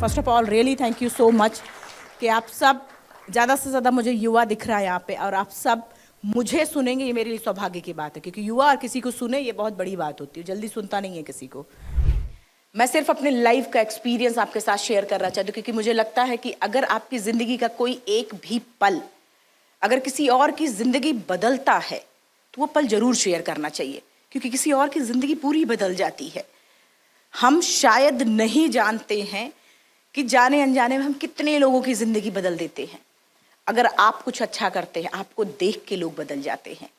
First of all really thank you so much कि आप सब ज़्यादा से ज़्यादा मुझे युवा दिख रहा है यहाँ पे और आप सब मुझे सुनेंगे, ये मेरे लिए सौभाग्य की बात है क्योंकि युवा और किसी को सुने ये बहुत बड़ी बात होती है, जल्दी सुनता नहीं है किसी को। मैं सिर्फ अपने लाइफ का एक्सपीरियंस आपके साथ शेयर करना चाहती हूँ क्योंकि मुझे लगता है कि अगर आपकी ज़िंदगी का कोई एक भी पल अगर किसी और की ज़िंदगी बदलता है तो वो पल ज़रूर शेयर करना चाहिए क्योंकि किसी और की ज़िंदगी पूरी बदल जाती है। हम शायद नहीं जानते हैं कि जाने अनजाने में हम कितने लोगों की ज़िंदगी बदल देते हैं। अगर आप कुछ अच्छा करते हैं आपको देख के लोग बदल जाते हैं।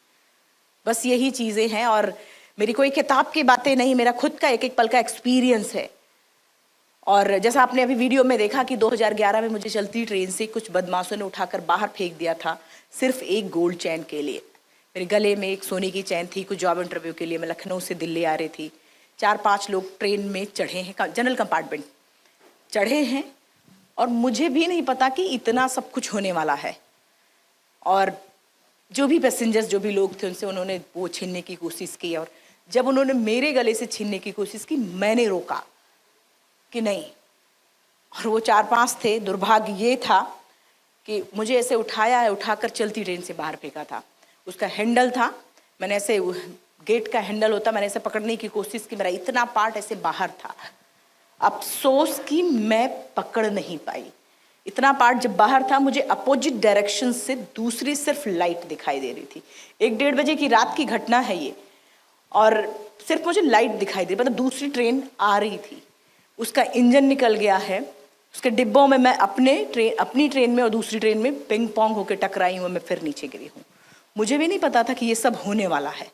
बस यही चीज़ें हैं और मेरी कोई किताब की बातें नहीं, मेरा खुद का एक एक पल का एक्सपीरियंस है। और जैसा आपने अभी वीडियो में देखा कि 2011 में मुझे चलती ट्रेन से कुछ बदमाशों ने उठाकर बाहर फेंक दिया था सिर्फ एक गोल्ड चैन के लिए। मेरे गले में एक सोने की चैन थी, कुछ जॉब इंटरव्यू के लिए मैं लखनऊ से दिल्ली आ रही थी। 4-5 लोग ट्रेन में चढ़े हैं, जनरल कंपार्टमेंट चढ़े हैं और मुझे भी नहीं पता कि इतना सब कुछ होने वाला है। और जो भी पैसेंजर्स, जो भी लोग थे, उनसे उन्होंने वो छीनने की कोशिश की और जब उन्होंने मेरे गले से छीनने की कोशिश की मैंने रोका कि नहीं। और वो 4-5 थे। दुर्भाग्य ये था कि मुझे ऐसे उठाया है, उठाकर चलती ट्रेन से बाहर फेंका था। उसका हैंडल था, मैंने ऐसे, गेट का हैंडल होता, मैंने ऐसे पकड़ने की कोशिश की, मेरा इतना पार्ट ऐसे बाहर था। अफसोस कि मैं पकड़ नहीं पाई। इतना पार्ट जब बाहर था मुझे अपोजिट डायरेक्शन से दूसरी सिर्फ लाइट दिखाई दे रही थी। 1-1:30 बजे की रात की घटना है ये और सिर्फ मुझे लाइट दिखाई दे रही, मतलब दूसरी ट्रेन आ रही थी। उसका इंजन निकल गया है, उसके डिब्बों में मैं अपनी ट्रेन में और दूसरी ट्रेन में पिंग पोंग होकर टकराई हूँ, मैं फिर नीचे गिरी हूँ। मुझे भी नहीं पता था कि ये सब होने वाला है।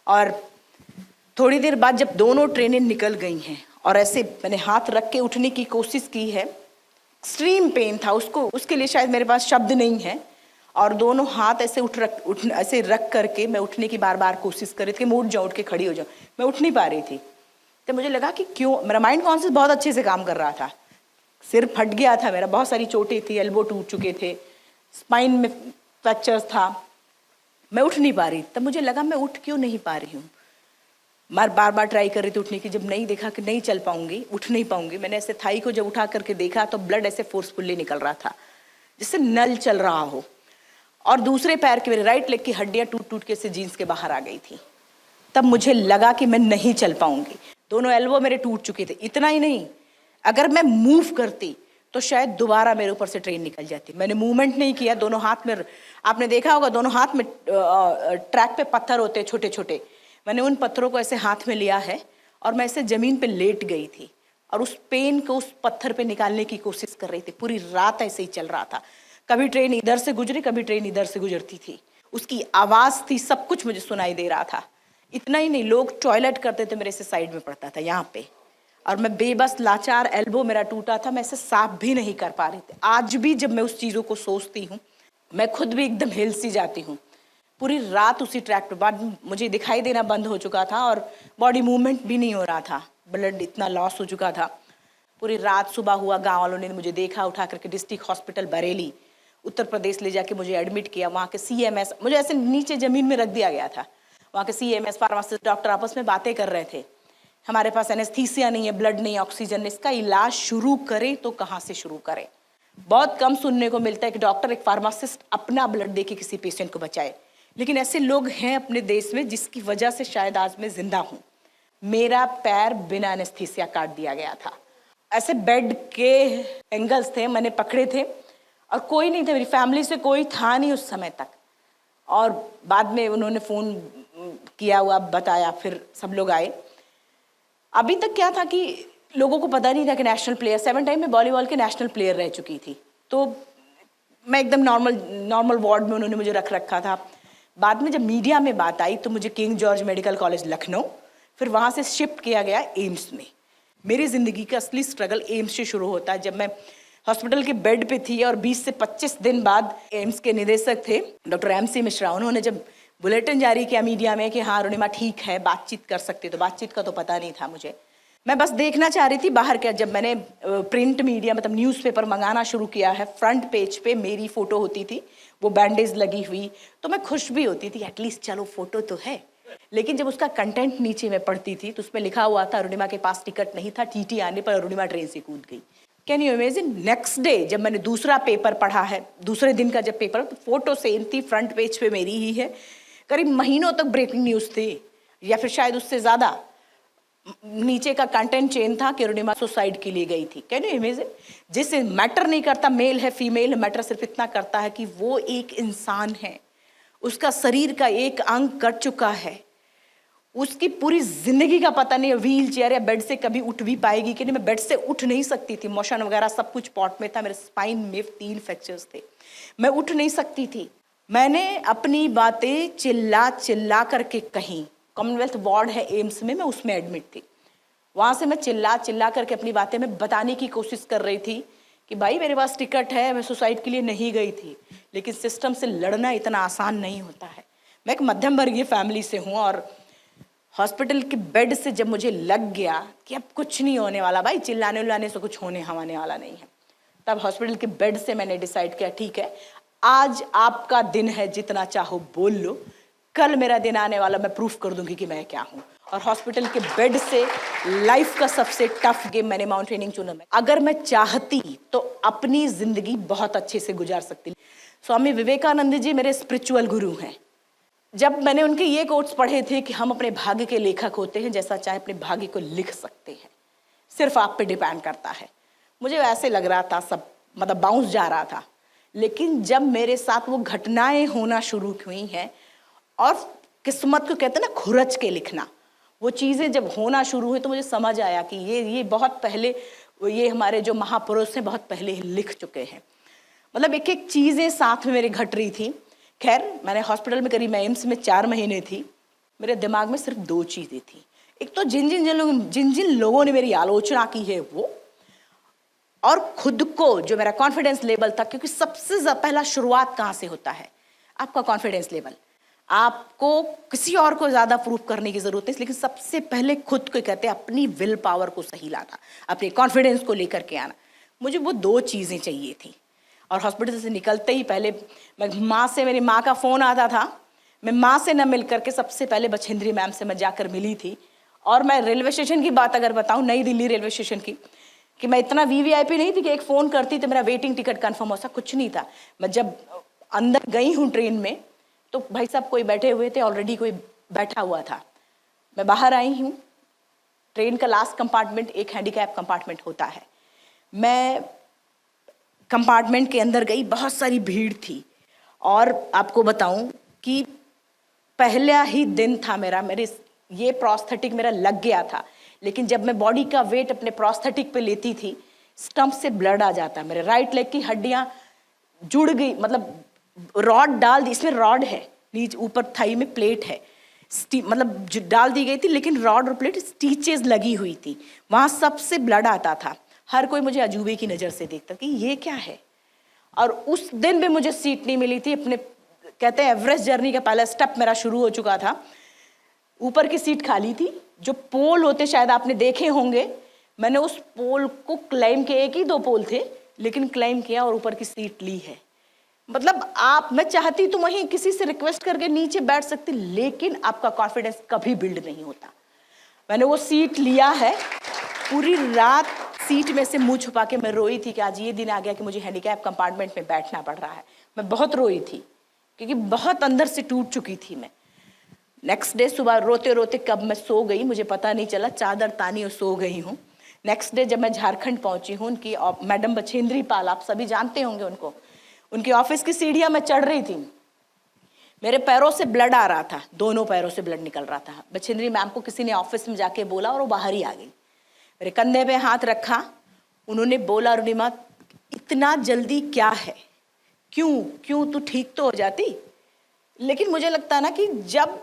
और थोड़ी देर बाद जब दोनों ट्रेनें निकल गई हैं और ऐसे मैंने हाथ रख के उठने की कोशिश की है, एक्सट्रीम पेन था, उसके लिए शायद मेरे पास शब्द नहीं है। और दोनों हाथ ऐसे ऐसे रख करके मैं उठने की बार बार कोशिश कर रही थी कि मैं उठ जाऊँ, उठ के खड़ी हो जाऊँ, मैं उठ नहीं पा रही थी। तो मुझे लगा कि क्यों, मेरा माइंड कॉन्शियस बहुत अच्छे से काम कर रहा था। सिर फट गया था मेरा, बहुत सारी चोटें थी, एल्बो टूट चुके थे, स्पाइन में फ्रैक्चर्स था, मैं उठ नहीं पा रही। तब मुझे लगा मैं उठ क्यों नहीं पा रही हूँ। बार बार ट्राई कर रही थी उठने की, जब नहीं देखा कि नहीं चल पाऊंगी, उठ नहीं पाऊंगी, मैंने ऐसे थाई को जब उठा करके देखा तो ब्लड ऐसे फोर्सफुली निकल रहा था जिससे नल चल रहा हो। और दूसरे पैर के, मेरे राइट लेग की हड्डियां टूट टूट के ऐसे जीन्स के बाहर आ गई थी। तब मुझे लगा कि मैं नहीं चल पाऊंगी। दोनों एल्बो मेरे टूट चुके थे। इतना ही नहीं, अगर मैं मूव करती तो शायद दोबारा मेरे ऊपर से ट्रेन निकल जाती। मैंने मूवमेंट नहीं किया। दोनों हाथ में, आपने देखा होगा दोनों हाथ में ट्रैक पे पत्थर होते हैं छोटे छोटे, मैंने उन पत्थरों को ऐसे हाथ में लिया है और मैं ऐसे जमीन पे लेट गई थी और उस पेन को उस पत्थर पे निकालने की कोशिश कर रही थी। पूरी रात ऐसे ही चल रहा था। कभी ट्रेन इधर से गुजरी, कभी ट्रेन इधर से गुजरती थी। उसकी आवाज़ थी, सब कुछ मुझे सुनाई दे रहा था। इतना ही नहीं, लोग टॉयलेट करते थे, मेरे से साइड में पड़ता था यहाँ पे, और मैं बेबस लाचार, एल्बो मेरा टूटा था, मैं इसे साफ भी नहीं कर पा रही थी। आज भी जब मैं उस चीज़ों को सोचती हूँ मैं खुद भी एकदम हिल सी जाती हूँ। पूरी रात उसी ट्रैक पे, बाद मुझे दिखाई देना बंद हो चुका था और बॉडी मूवमेंट भी नहीं हो रहा था, ब्लड इतना लॉस हो चुका था। पूरी रात, सुबह हुआ, गांव वालों ने मुझे देखा, उठा करके डिस्ट्रिक्ट हॉस्पिटल बरेली उत्तर प्रदेश ले जाके मुझे एडमिट किया। वहाँ के CMS, मुझे ऐसे नीचे ज़मीन में रख दिया गया था। वहाँ के CMS फार्मासिस्ट डॉक्टर आपस में बातें कर रहे थे, हमारे पास एनेस्थीसिया नहीं है, ब्लड नहीं, ऑक्सीजन, इसका इलाज शुरू करें तो कहाँ से शुरू करें। बहुत कम सुनने को मिलता है कि डॉक्टर, एक फार्मासिस्ट अपना ब्लड दे के किसी पेशेंट को बचाए, लेकिन ऐसे लोग हैं अपने देश में जिसकी वजह से शायद आज मैं जिंदा हूँ। मेरा पैर बिना एनेस्थीसिया काट दिया गया था। ऐसे बेड के एंगल्स थे, मैंने पकड़े थे और कोई नहीं था, मेरी फैमिली से कोई था नहीं उस समय तक। और बाद में उन्होंने फ़ोन किया हुआ, बताया, फिर सब लोग आए। अभी तक क्या था कि लोगों को पता नहीं था कि नेशनल प्लेयर, 7 टाइम में वॉलीबॉल के नेशनल प्लेयर रह चुकी थी। तो मैं एकदम नॉर्मल वार्ड में उन्होंने मुझे रख रखा था। बाद में जब मीडिया में बात आई तो मुझे king George medical college Lucknow, फिर वहाँ से शिफ्ट किया गया एम्स में। मेरी ज़िंदगी का असली स्ट्रगल एम्स से शुरू होता है। जब मैं हॉस्पिटल के बेड पे थी और 20 से 25 दिन बाद एम्स के निदेशक थे डॉक्टर MC मिश्रा, उन्होंने जब बुलेटिन जारी किया मीडिया में कि हाँ अरुणिमा ठीक है, बातचीत कर सकते, तो बातचीत का तो पता नहीं था मुझे। मैं बस देखना चाह रही थी बाहर क्या। जब मैंने प्रिंट मीडिया, मतलब न्यूज़पेपर मंगाना शुरू किया है, फ्रंट पेज पे मेरी फ़ोटो होती थी, वो बैंडेज लगी हुई, तो मैं खुश भी होती थी, एटलीस्ट चलो फ़ोटो तो है। लेकिन जब उसका कंटेंट नीचे में पढ़ती थी तो उसमें लिखा हुआ था अरुणिमा के पास टिकट नहीं था, TT आने पर अरुणिमा ट्रेन से कूद गई। Can you imagine? Next day जब मैंने दूसरा पेपर पढ़ा है, दूसरे दिन का जब पेपर, तो फोटो सेम थी, फ्रंट पेज पे मेरी ही है। करीब महीनों तक ब्रेकिंग न्यूज़ थी, या फिर शायद उससे ज़्यादा। नीचे का कंटेंट चेन था कि अरुणिमा सुसाइड के लिए गई थी। Can you imagine? जिससे मैटर नहीं करता मेल है फीमेल है, मैटर सिर्फ इतना करता है कि वो एक इंसान है, उसका शरीर का एक अंग कट चुका है, उसकी पूरी जिंदगी का पता नहीं है व्हील चेयर या बेड से कभी उठ भी पाएगी कि नहीं। मैं बेड से उठ नहीं सकती थी, मोशन वगैरह सब कुछ पॉट में था, मेरे स्पाइन में 3 फ्रैक्चर्स थे, मैं उठ नहीं सकती थी। मैंने अपनी बातें चिल्ला चिल्ला करके कहीं, कॉमनवेल्थ वार्ड है एम्स में, मैं उसमें एडमिट थी, वहाँ से मैं चिल्ला चिल्ला करके अपनी बातें मैं बताने की कोशिश कर रही थी कि भाई मेरे पास टिकट है, मैं सुसाइड के लिए नहीं गई थी। लेकिन सिस्टम से लड़ना इतना आसान नहीं होता है। मैं एक मध्यम वर्गीय फैमिली से हूँ, और हॉस्पिटल के बेड से जब मुझे लग गया कि अब कुछ नहीं होने वाला भाई, चिल्लाने उल्लाने से कुछ होने वाला नहीं है, तब हॉस्पिटल के बेड से मैंने डिसाइड किया ठीक है, आज आपका दिन है, जितना चाहो बोल लो, कल मेरा दिन आने वाला, मैं प्रूफ कर दूंगी कि मैं क्या हूँ। और हॉस्पिटल के बेड से लाइफ का सबसे टफ गेम मैंने माउंटेनिंग चुना। अगर मैं चाहती तो अपनी जिंदगी बहुत अच्छे से गुजार सकती। स्वामी विवेकानंद जी मेरे स्पिरिचुअल गुरु हैं। जब मैंने उनके ये कोट्स पढ़े थे कि हम अपने भाग्य के लेखक होते हैं, जैसा चाहे अपने भाग्य को लिख सकते हैं, सिर्फ आप पे डिपेंड करता है। मुझे ऐसे लग रहा था, सब मतलब बाउंस जा रहा था। लेकिन जब मेरे साथ वो घटनाएं होना शुरू हुई हैं, और किस्मत को कहते हैं ना खुरच के लिखना, वो चीज़ें जब होना शुरू हुई तो मुझे समझ आया कि ये बहुत पहले, ये हमारे जो महापुरुष हैं बहुत पहले ही लिख चुके हैं। मतलब एक एक चीज़ें साथ में मेरे घट रही थी। खैर, मैंने हॉस्पिटल में करीब, मैं एम्स में 4 महीने थी। मेरे दिमाग में सिर्फ 2 चीज़ें थी। एक तो जिन जिन लोगों ने मेरी आलोचना की है वो, और खुद को जो मेरा कॉन्फिडेंस लेवल था, क्योंकि सबसे पहला शुरुआत कहाँ से होता है? आपका कॉन्फिडेंस लेवल। आपको किसी और को ज़्यादा प्रूफ करने की ज़रूरत नहीं, लेकिन सबसे पहले खुद को कहते हैं अपनी विल पावर को सही लाना, अपने कॉन्फिडेंस को लेकर के आना। मुझे वो 2 चीज़ें चाहिए थी। और हॉस्पिटल से निकलते ही पहले मैं माँ से, मेरी माँ का फ़ोन आता था, मैं माँ से न मिल करके सबसे पहले बछेंद्री मैम से मैं जाकर मिली थी। और मैं रेलवे स्टेशन की बात अगर बताऊँ, नई दिल्ली रेलवे स्टेशन की, कि मैं इतना वीवीआईपी नहीं थी कि एक फ़ोन करती तो मेरा वेटिंग टिकट कन्फर्म हो, सा कुछ नहीं था। मैं जब अंदर गई हूँ ट्रेन में, तो भाई साहब कोई बैठे हुए थे, ऑलरेडी कोई बैठा हुआ था। मैं बाहर आई हूँ, ट्रेन का लास्ट कंपार्टमेंट एक हैंडीकैप कंपार्टमेंट होता है। मैं कंपार्टमेंट के अंदर गई, बहुत सारी भीड़ थी। और आपको बताऊं कि पहला ही दिन था मेरे ये प्रोस्थेटिक मेरा लग गया था, लेकिन जब मैं बॉडी का वेट अपने प्रोस्थेटिक पे लेती थी, स्टम्प से ब्लड आ जाता। मेरे राइट लेग की हड्डियां जुड़ गई, मतलब रॉड डाल दी, इसमें रॉड है, नीचे ऊपर थाई में प्लेट है, मतलब डाल दी गई थी, लेकिन रॉड और प्लेट स्टिचेस लगी हुई थी, वहाँ सबसे ब्लड आता था। हर कोई मुझे अजूबे की नज़र से देखता कि ये क्या है। और उस दिन भी मुझे सीट नहीं मिली थी। अपने कहते हैं एवरेस्ट जर्नी का पहला स्टेप मेरा शुरू हो चुका था। ऊपर की सीट खाली थी, जो पोल होते शायद आपने देखे होंगे, मैंने उस पोल को क्लाइम किया, 1 ही 2 पोल थे, लेकिन क्लाइम किया और ऊपर की सीट ली है। मतलब मैं चाहती तो वहीं किसी से रिक्वेस्ट करके नीचे बैठ सकती, लेकिन आपका कॉन्फिडेंस कभी बिल्ड नहीं होता। मैंने वो सीट लिया है, पूरी रात सीट में से मुंह छुपा के मैं रोई थी कि आज ये दिन आ गया कि मुझे हैंडीकैप कंपार्टमेंट में बैठना पड़ रहा है। मैं बहुत रोई थी, क्योंकि बहुत अंदर से टूट चुकी थी मैं। नेक्स्ट डे सुबह रोते रोते कब मैं सो गई मुझे पता नहीं चला, चादर तानी और सो गई हूँ। नेक्स्ट डे जब मैं झारखंड पहुंची हूँ, उनकी मैडम बछेंद्री पाल, आप सभी जानते होंगे उनको, उनकी ऑफिस की सीढ़ियाँ मैं चढ़ रही थी, मेरे पैरों से ब्लड आ रहा था, दोनों पैरों से ब्लड निकल रहा था। बछेंद्री मैम को किसी ने ऑफिस में जाके बोला और वो बाहर ही आ गई। मेरे कंधे पे हाथ रखा, उन्होंने बोला, अरुणिमा इतना जल्दी क्या है, क्यों तू ठीक तो हो जाती। लेकिन मुझे लगता है ना कि जब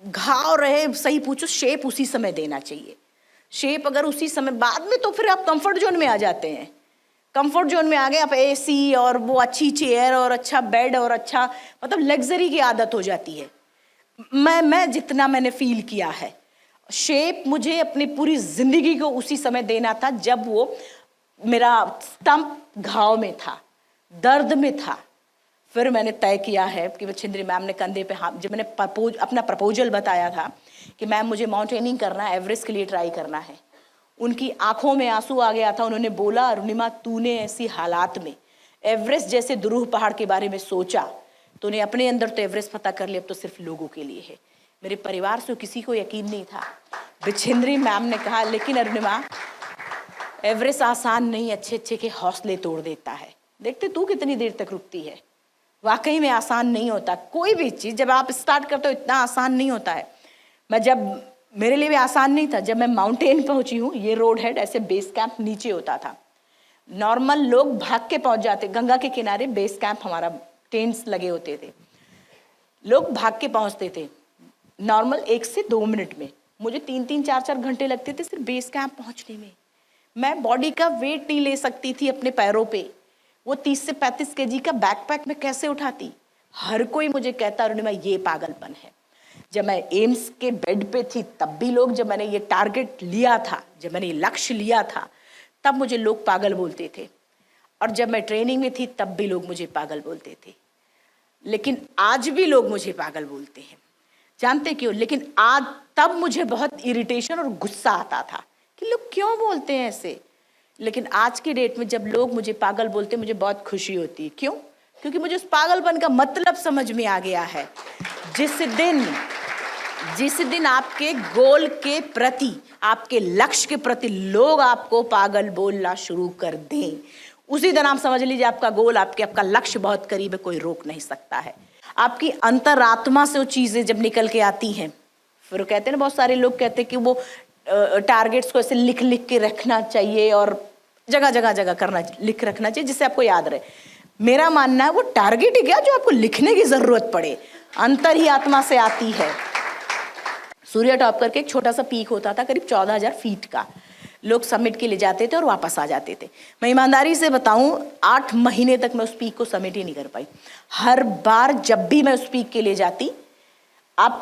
घाव रहे, सही पूछो, शेप उसी समय देना चाहिए। शेप अगर उसी समय, बाद में तो फिर आप कंफर्ट जोन में आ जाते हैं। कंफर्ट जोन में आ गए आप, एसी और वो अच्छी चेयर और अच्छा बेड और अच्छा, मतलब लग्जरी की आदत हो जाती है। मैं जितना मैंने फील किया है, शेप मुझे अपनी पूरी जिंदगी को उसी समय देना था जब वो मेरा स्टंप घाव में था, दर्द में था। फिर मैंने तय किया है कि बछेंद्री मैम ने कंधे पे हाथ, जब मैंने अपना प्रपोजल बताया था कि मैम मुझे माउंटेनिंग करना है, एवरेस्ट के लिए ट्राई करना है, उनकी आंखों में आंसू आ गया था। उन्होंने बोला, अरुणिमा तूने ऐसी हालात में एवरेस्ट जैसे दुरूह पहाड़ के बारे में सोचा, तूने अपने अंदर तो एवरेस्ट पता कर लिया, अब तो सिर्फ लोगों के लिए है। मेरे परिवार से किसी को यकीन नहीं था। बिछिंद्री मैम ने कहा, लेकिन अरुणिमा एवरेस्ट आसान नहीं, अच्छे अच्छे के हौसले तोड़ देता है। देखते तू कितनी देर तक रुकती है। वाकई में आसान नहीं होता कोई भी चीज़, जब आप स्टार्ट करते हो इतना आसान नहीं होता है। मेरे लिए भी आसान नहीं था। जब मैं माउंटेन पहुंची हूँ, ये रोड हेड ऐसे बेस कैंप नीचे होता था, नॉर्मल लोग भाग के पहुंच जाते। गंगा के किनारे बेस कैंप हमारा, टेंट्स लगे होते थे, लोग भाग के पहुंचते थे नॉर्मल 1 से 2 मिनट में। मुझे 3-3, 4-4 घंटे लगते थे सिर्फ बेस कैंप पहुंचने में। मैं बॉडी का वेट नहीं ले सकती थी अपने पैरों पे। वो 30 से 35 केजी का बैकपैक में कैसे उठाती। हर कोई मुझे कहता, अरुणिमा ये पागलपन है। जब मैं एम्स के बेड पे थी तब भी लोग, जब मैंने ये टारगेट लिया था, जब मैंने ये लक्ष्य लिया था, तब मुझे लोग पागल बोलते थे। और जब मैं ट्रेनिंग में थी तब भी लोग मुझे पागल बोलते थे। लेकिन आज भी लोग मुझे पागल बोलते हैं। जानते क्यों? लेकिन आज तब मुझे बहुत इरिटेशन और गुस्सा आता था कि लोग क्यों बोलते हैं ऐसे। लेकिन आज की डेट में जब लोग मुझे पागल बोलते हैं, मुझे बहुत खुशी होती है। क्यों? क्योंकि मुझे उस पागलपन का मतलब समझ में आ गया है। जिस दिन आपके गोल के प्रति, आपके लक्ष्य के प्रति लोग आपको पागल बोलना शुरू कर दें, उसी दिन आप समझ लीजिए आपका गोल, आपका लक्ष्य बहुत करीब है, कोई रोक नहीं सकता है। आपकी अंतरात्मा से वो चीजें जब निकल के आती हैं, फिर कहते हैं ना, बहुत सारे लोग कहते हैं कि वो टारगेट्स को ऐसे लिख लिख के रखना चाहिए और जगह जगह लिख रखना चाहिए जिससे आपको याद रहे। मेरा मानना है वो टारगेट ही क्या जो आपको लिखने की जरूरत पड़े, अंतर ही आत्मा से आती है। सूर्या टॉप करके एक छोटा सा पीक होता था करीब 14,000 फीट का। लोग समिट के लिए जाते थे और वापस आ जाते थे। मैं ईमानदारी से बताऊं, 8 महीने तक मैं उस पीक को समिट ही नहीं कर पाई। हर बार जब भी मैं उस पीक के लिए जाती, आप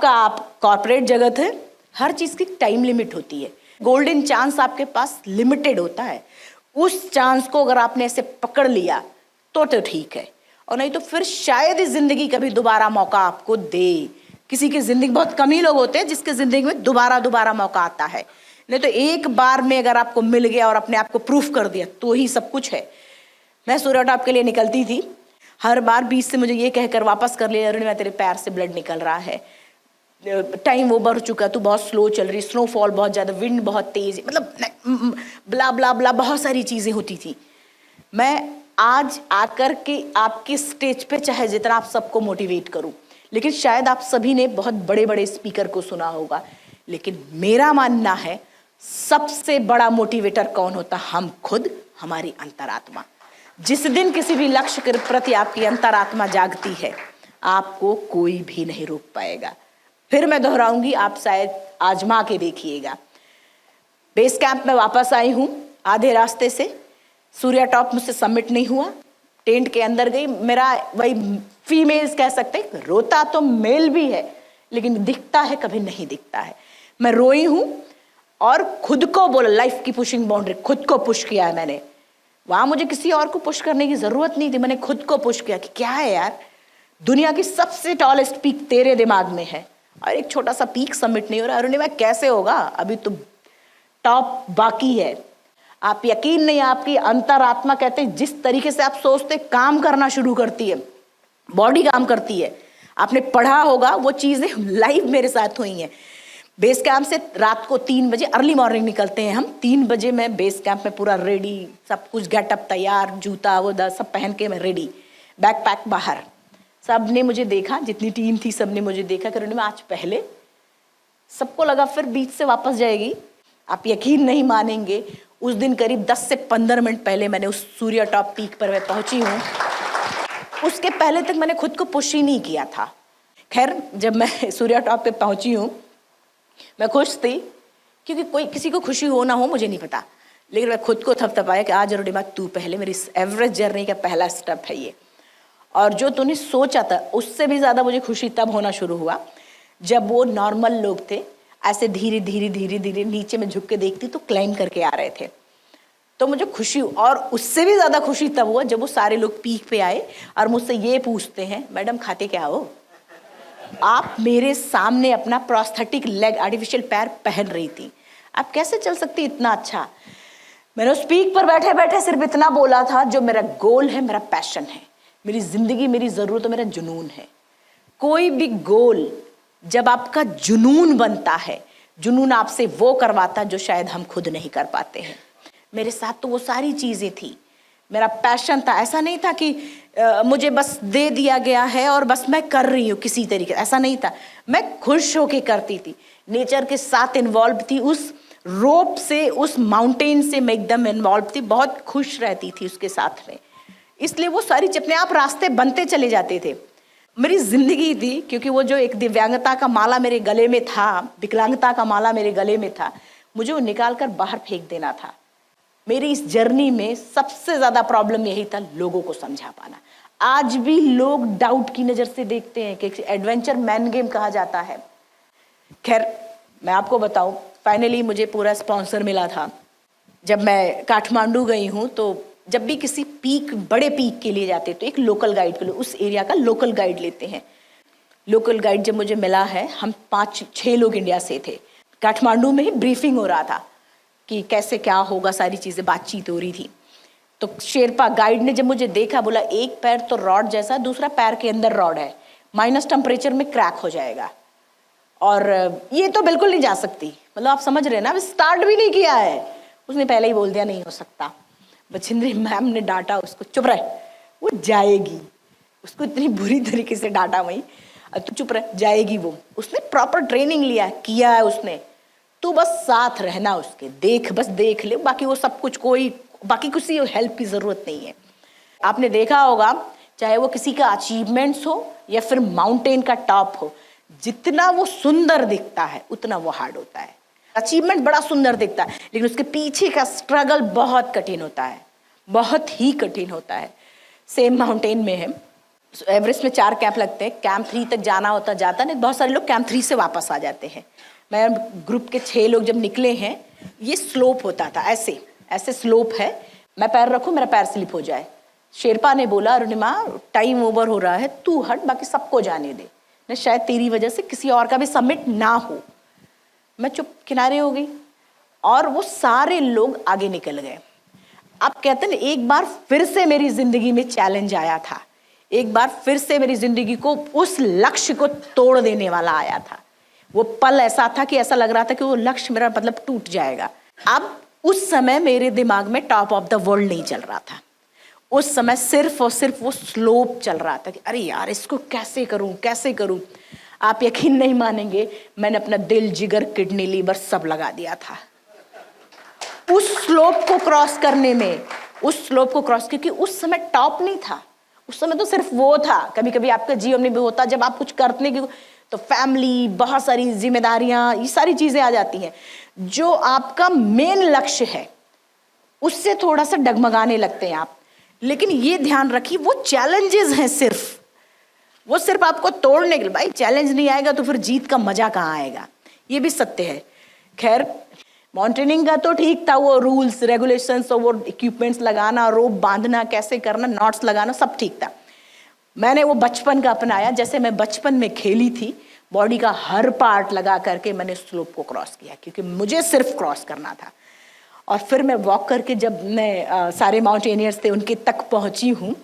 कॉर्पोरेट जगत है, हर चीज की टाइम लिमिट होती है। गोल्डन चांस आपके पास लिमिटेड होता है। उस चांस को अगर आपने ऐसे पकड़ लिया तो ठीक है, और नहीं तो फिर शायद इस जिंदगी कभी दोबारा मौका आपको दे। किसी की जिंदगी, बहुत कम ही लोग होते हैं जिसके जिंदगी में दोबारा मौका आता है। नहीं तो एक बार में अगर आपको मिल गया और अपने आप को प्रूफ कर दिया तो ही सब कुछ है। मैं सूर्या टॉप के लिए निकलती थी, हर बार बीच से मुझे ये कहकर वापस कर लिया, अरुणिमा तेरे पैर से ब्लड निकल रहा है, टाइम वो बढ़ चुका, तू बहुत स्लो चल रही, स्नोफॉल बहुत ज्यादा, विंड बहुत तेज, मतलब ब्ला ब्ला ब्ला बहुत सारी चीजें होती थी। मैं आज आकर के आपके स्टेज पे चाहे जितना आप सबको मोटिवेट करूं, लेकिन शायद आप सभी ने बहुत बड़े बड़े स्पीकर को सुना होगा, लेकिन मेरा मानना है सबसे बड़ा मोटिवेटर कौन होता? हम खुद, हमारी अंतरात्मा। जिस दिन किसी भी लक्ष्य के प्रति आपकी अंतरात्मा जागती है, आपको कोई भी नहीं रोक पाएगा। फिर मैं दोहराऊंगी, आप शायद आजमा के देखिएगा। बेस कैंप में वापस आई हूं आधे रास्ते से, सूर्या टॉप मुझसे सबमिट नहीं हुआ, टेंट के अंदर गई। मेरा वही फीमेल्स कह सकते हैं, रोता तो मेल भी है लेकिन दिखता है कभी नहीं दिखता है। मैं रोई हूं और खुद को बोला, लाइफ की पुशिंग बाउंड्री, खुद को पुश किया है मैंने। वहां मुझे किसी और को पुश करने की जरूरत नहीं थी, मैंने खुद को पुश किया कि क्या है यार, दुनिया की सबसे टॉलेस्ट पीक तेरे दिमाग में है और एक छोटा सा पीक सबमिट नहीं हो रहा। अरुणिमा कैसे होगा, अभी तो टॉप बाकी है। आप यकीन नहीं, आपकी अंतरात्मा कहते हैं जिस तरीके से आप सोचते काम करना शुरू करती है, बॉडी काम करती है। आपने पढ़ा होगा, वो चीजें लाइव मेरे साथ हुई हैं। बेस कैंप से रात को 3 बजे अर्ली मॉर्निंग निकलते हैं हम। 3 बजे मैं बेस कैंप में पूरा रेडी, सब कुछ गेटअप तैयार, जूता वो सब पहन के मैं रेडी, बैकपैक बाहर। सब ने मुझे देखा, जितनी टीम थी सब ने मुझे देखा कि मैं आज पहले, सबको लगा फिर बीच से वापस जाएगी। आप यकीन नहीं मानेंगे, उस दिन करीब 10 से 15 मिनट पहले मैंने उस सूर्या टॉप पीक पर मैं पहुंची हूँ। उसके पहले तक मैंने खुद को पुश ही नहीं किया था। खैर, जब मैं सूर्या टॉप पे पहुंची हूँ, मैं खुश थी, क्योंकि कोई किसी को खुशी हो ना हो मुझे नहीं पता, लेकिन मैं खुद को थपथपाया कि आज अरुणिमा तू पहले, मेरी एवरेस्ट जर्नी का पहला स्टेप है ये। और जो तूने सोचा था उससे भी ज्यादा मुझे खुशी तब होना शुरू हुआ जब वो नॉर्मल लोग थे, ऐसे धीरे धीरे नीचे में झुक के देखती तो क्लाइम करके आ रहे थे, तो मुझे खुशी। और उससे भी ज्यादा खुशी तब हुआ जब वो सारे लोग पीक पे आए और मुझसे ये पूछते हैं, मैडम खाते क्या हो? आप मेरे सामने अपना प्रोस्थेटिक लेग, आर्टिफिशियल पैर पहन रही थी, आप कैसे चल सकती इतना अच्छा। मैंने उस पीक पर बैठे बैठे सिर्फ इतना बोला था, जो मेरा गोल है, मेरा पैशन है, मेरी जिंदगी, मेरी जरूरत, मेरा जुनून है। कोई भी गोल जब आपका जुनून बनता है, जुनून आपसे वो करवाता जो शायद हम खुद नहीं कर पाते हैं। मेरे साथ तो वो सारी चीजें थी, मेरा पैशन था। ऐसा नहीं था कि मुझे बस दे दिया गया है और बस मैं कर रही हूँ किसी तरीके, ऐसा नहीं था। मैं खुश होके करती थी, नेचर के साथ इन्वॉल्व थी, उस रोप से, उस माउंटेन से मैं एकदम इन्वॉल्व थी, बहुत खुश रहती थी उसके साथ में। इसलिए वो सारी अपने आप रास्ते बनते चले जाते थे। मेरी जिंदगी थी, क्योंकि वो जो एक दिव्यांगता का माला मेरे गले में था, विकलांगता का माला मेरे गले में था, मुझे वो निकाल कर बाहर फेंक देना था। मेरी इस जर्नी में सबसे ज्यादा प्रॉब्लम यही था, लोगों को समझा पाना। आज भी लोग डाउट की नजर से देखते हैं कि एडवेंचर मैन गेम कहा जाता है। खैर, मैं आपको बताऊं, फाइनली मुझे पूरा स्पॉन्सर मिला था। जब मैं काठमांडू गई हूं, तो जब भी किसी पीक, बड़े पीक के लिए जाते तो एक लोकल गाइड के लिए, उस एरिया का लोकल गाइड लेते हैं। लोकल गाइड जब मुझे मिला है, हम 5-6 लोग इंडिया से थे। काठमांडू में ही ब्रीफिंग हो रहा था कि कैसे क्या होगा, सारी चीजें बातचीत हो रही थी। तो शेरपा गाइड ने जब मुझे देखा, बोला एक पैर तो रॉड जैसा, दूसरा पैर के अंदर रॉड है, माइनस टेम्परेचर में क्रैक हो जाएगा और ये तो बिल्कुल नहीं जा सकती। मतलब आप समझ रहे हैं ना, अब स्टार्ट भी नहीं किया है, उसने पहले ही बोल दिया नहीं हो सकता। बछिंद्री मैम ने डांटा उसको, चुप रहे, वो जाएगी। उसको इतनी बुरी तरीके से डांटा वही, तू चुप रह, जाएगी वो। उसने प्रॉपर ट्रेनिंग लिया, किया है उसने, तू बस साथ रहना उसके, देख, बस देख ले, बाकी वो सब कुछ, कोई बाकी किसी हेल्प की जरूरत नहीं है। आपने देखा होगा, चाहे वो किसी का अचीवमेंट्स हो या फिर माउंटेन का टॉप हो, जितना वो सुंदर दिखता है उतना वो हार्ड होता है। अचीवमेंट बड़ा सुंदर दिखता है, लेकिन उसके पीछे का स्ट्रगल बहुत कठिन होता है, बहुत ही कठिन होता है। सेम माउंटेन में है, एवरेस्ट में 4 कैंप लगते हैं, कैंप 3 तक जाना होता, जाता नहीं, बहुत सारे लोग कैंप 3 से वापस आ जाते हैं। मैं ग्रुप के 6 लोग जब निकले हैं, ये स्लोप होता था, ऐसे ऐसे स्लोप है, मैं पैर रखूं मेरा पैर स्लिप हो जाए। शेरपा ने बोला, अरुणिमा टाइम ओवर हो रहा है, तू हट, बाकी सबको जाने दे, न शायद तेरी वजह से किसी और का भी सबमिट ना हो। मैं चुप किनारे हो गई और वो सारे लोग आगे निकल गए। अब कहते हैं, एक बार फिर से मेरी जिंदगी में चैलेंज आया था, एक बार फिर से मेरी जिंदगी को, उस लक्ष्य को तोड़ देने वाला आया था। वो पल ऐसा था कि ऐसा लग रहा था कि वो लक्ष्य मेरा मतलब टूट जाएगा। अब उस समय मेरे दिमाग में टॉप ऑफ द वर्ल्ड नहीं चल रहा था, उस समय सिर्फ और सिर्फ वो स्लोप चल रहा था कि अरे यार इसको कैसे करूं, कैसे करूं। आप यकीन नहीं मानेंगे, मैंने अपना दिल, जिगर, किडनी, लीवर सब लगा दिया था उस स्लोप को क्रॉस करने में, उस स्लोप को क्रॉस, क्योंकि उस समय टॉप नहीं था, उस समय तो सिर्फ वो था। कभी कभी आपका जीवन में भी होता, जब आप कुछ करने की तो फैमिली, बहुत सारी जिम्मेदारियां, ये सारी चीजें आ जाती हैं, जो आपका मेन लक्ष्य है उससे थोड़ा सा डगमगाने लगते हैं आप। लेकिन ये ध्यान रखिए, वो चैलेंजेस हैं, सिर्फ वो सिर्फ आपको तोड़ने के लिए। भाई चैलेंज नहीं आएगा तो फिर जीत का मजा कहाँ आएगा, ये भी सत्य है। खैर, माउंटेनिंग का तो ठीक था, वो रूल्स रेगुलेशंस और वो इक्विपमेंट्स लगाना, रोप बांधना, कैसे करना, नॉट्स लगाना, सब ठीक था। मैंने वो बचपन का अपनाया, जैसे मैं बचपन में खेली थी, बॉडी का हर पार्ट लगा करके मैंने स्लोप को क्रॉस किया, क्योंकि मुझे सिर्फ क्रॉस करना था। और फिर मैं वॉक करके, जब मैं सारे माउंटेनियर्स थे उनके तक पहुंची हूँ,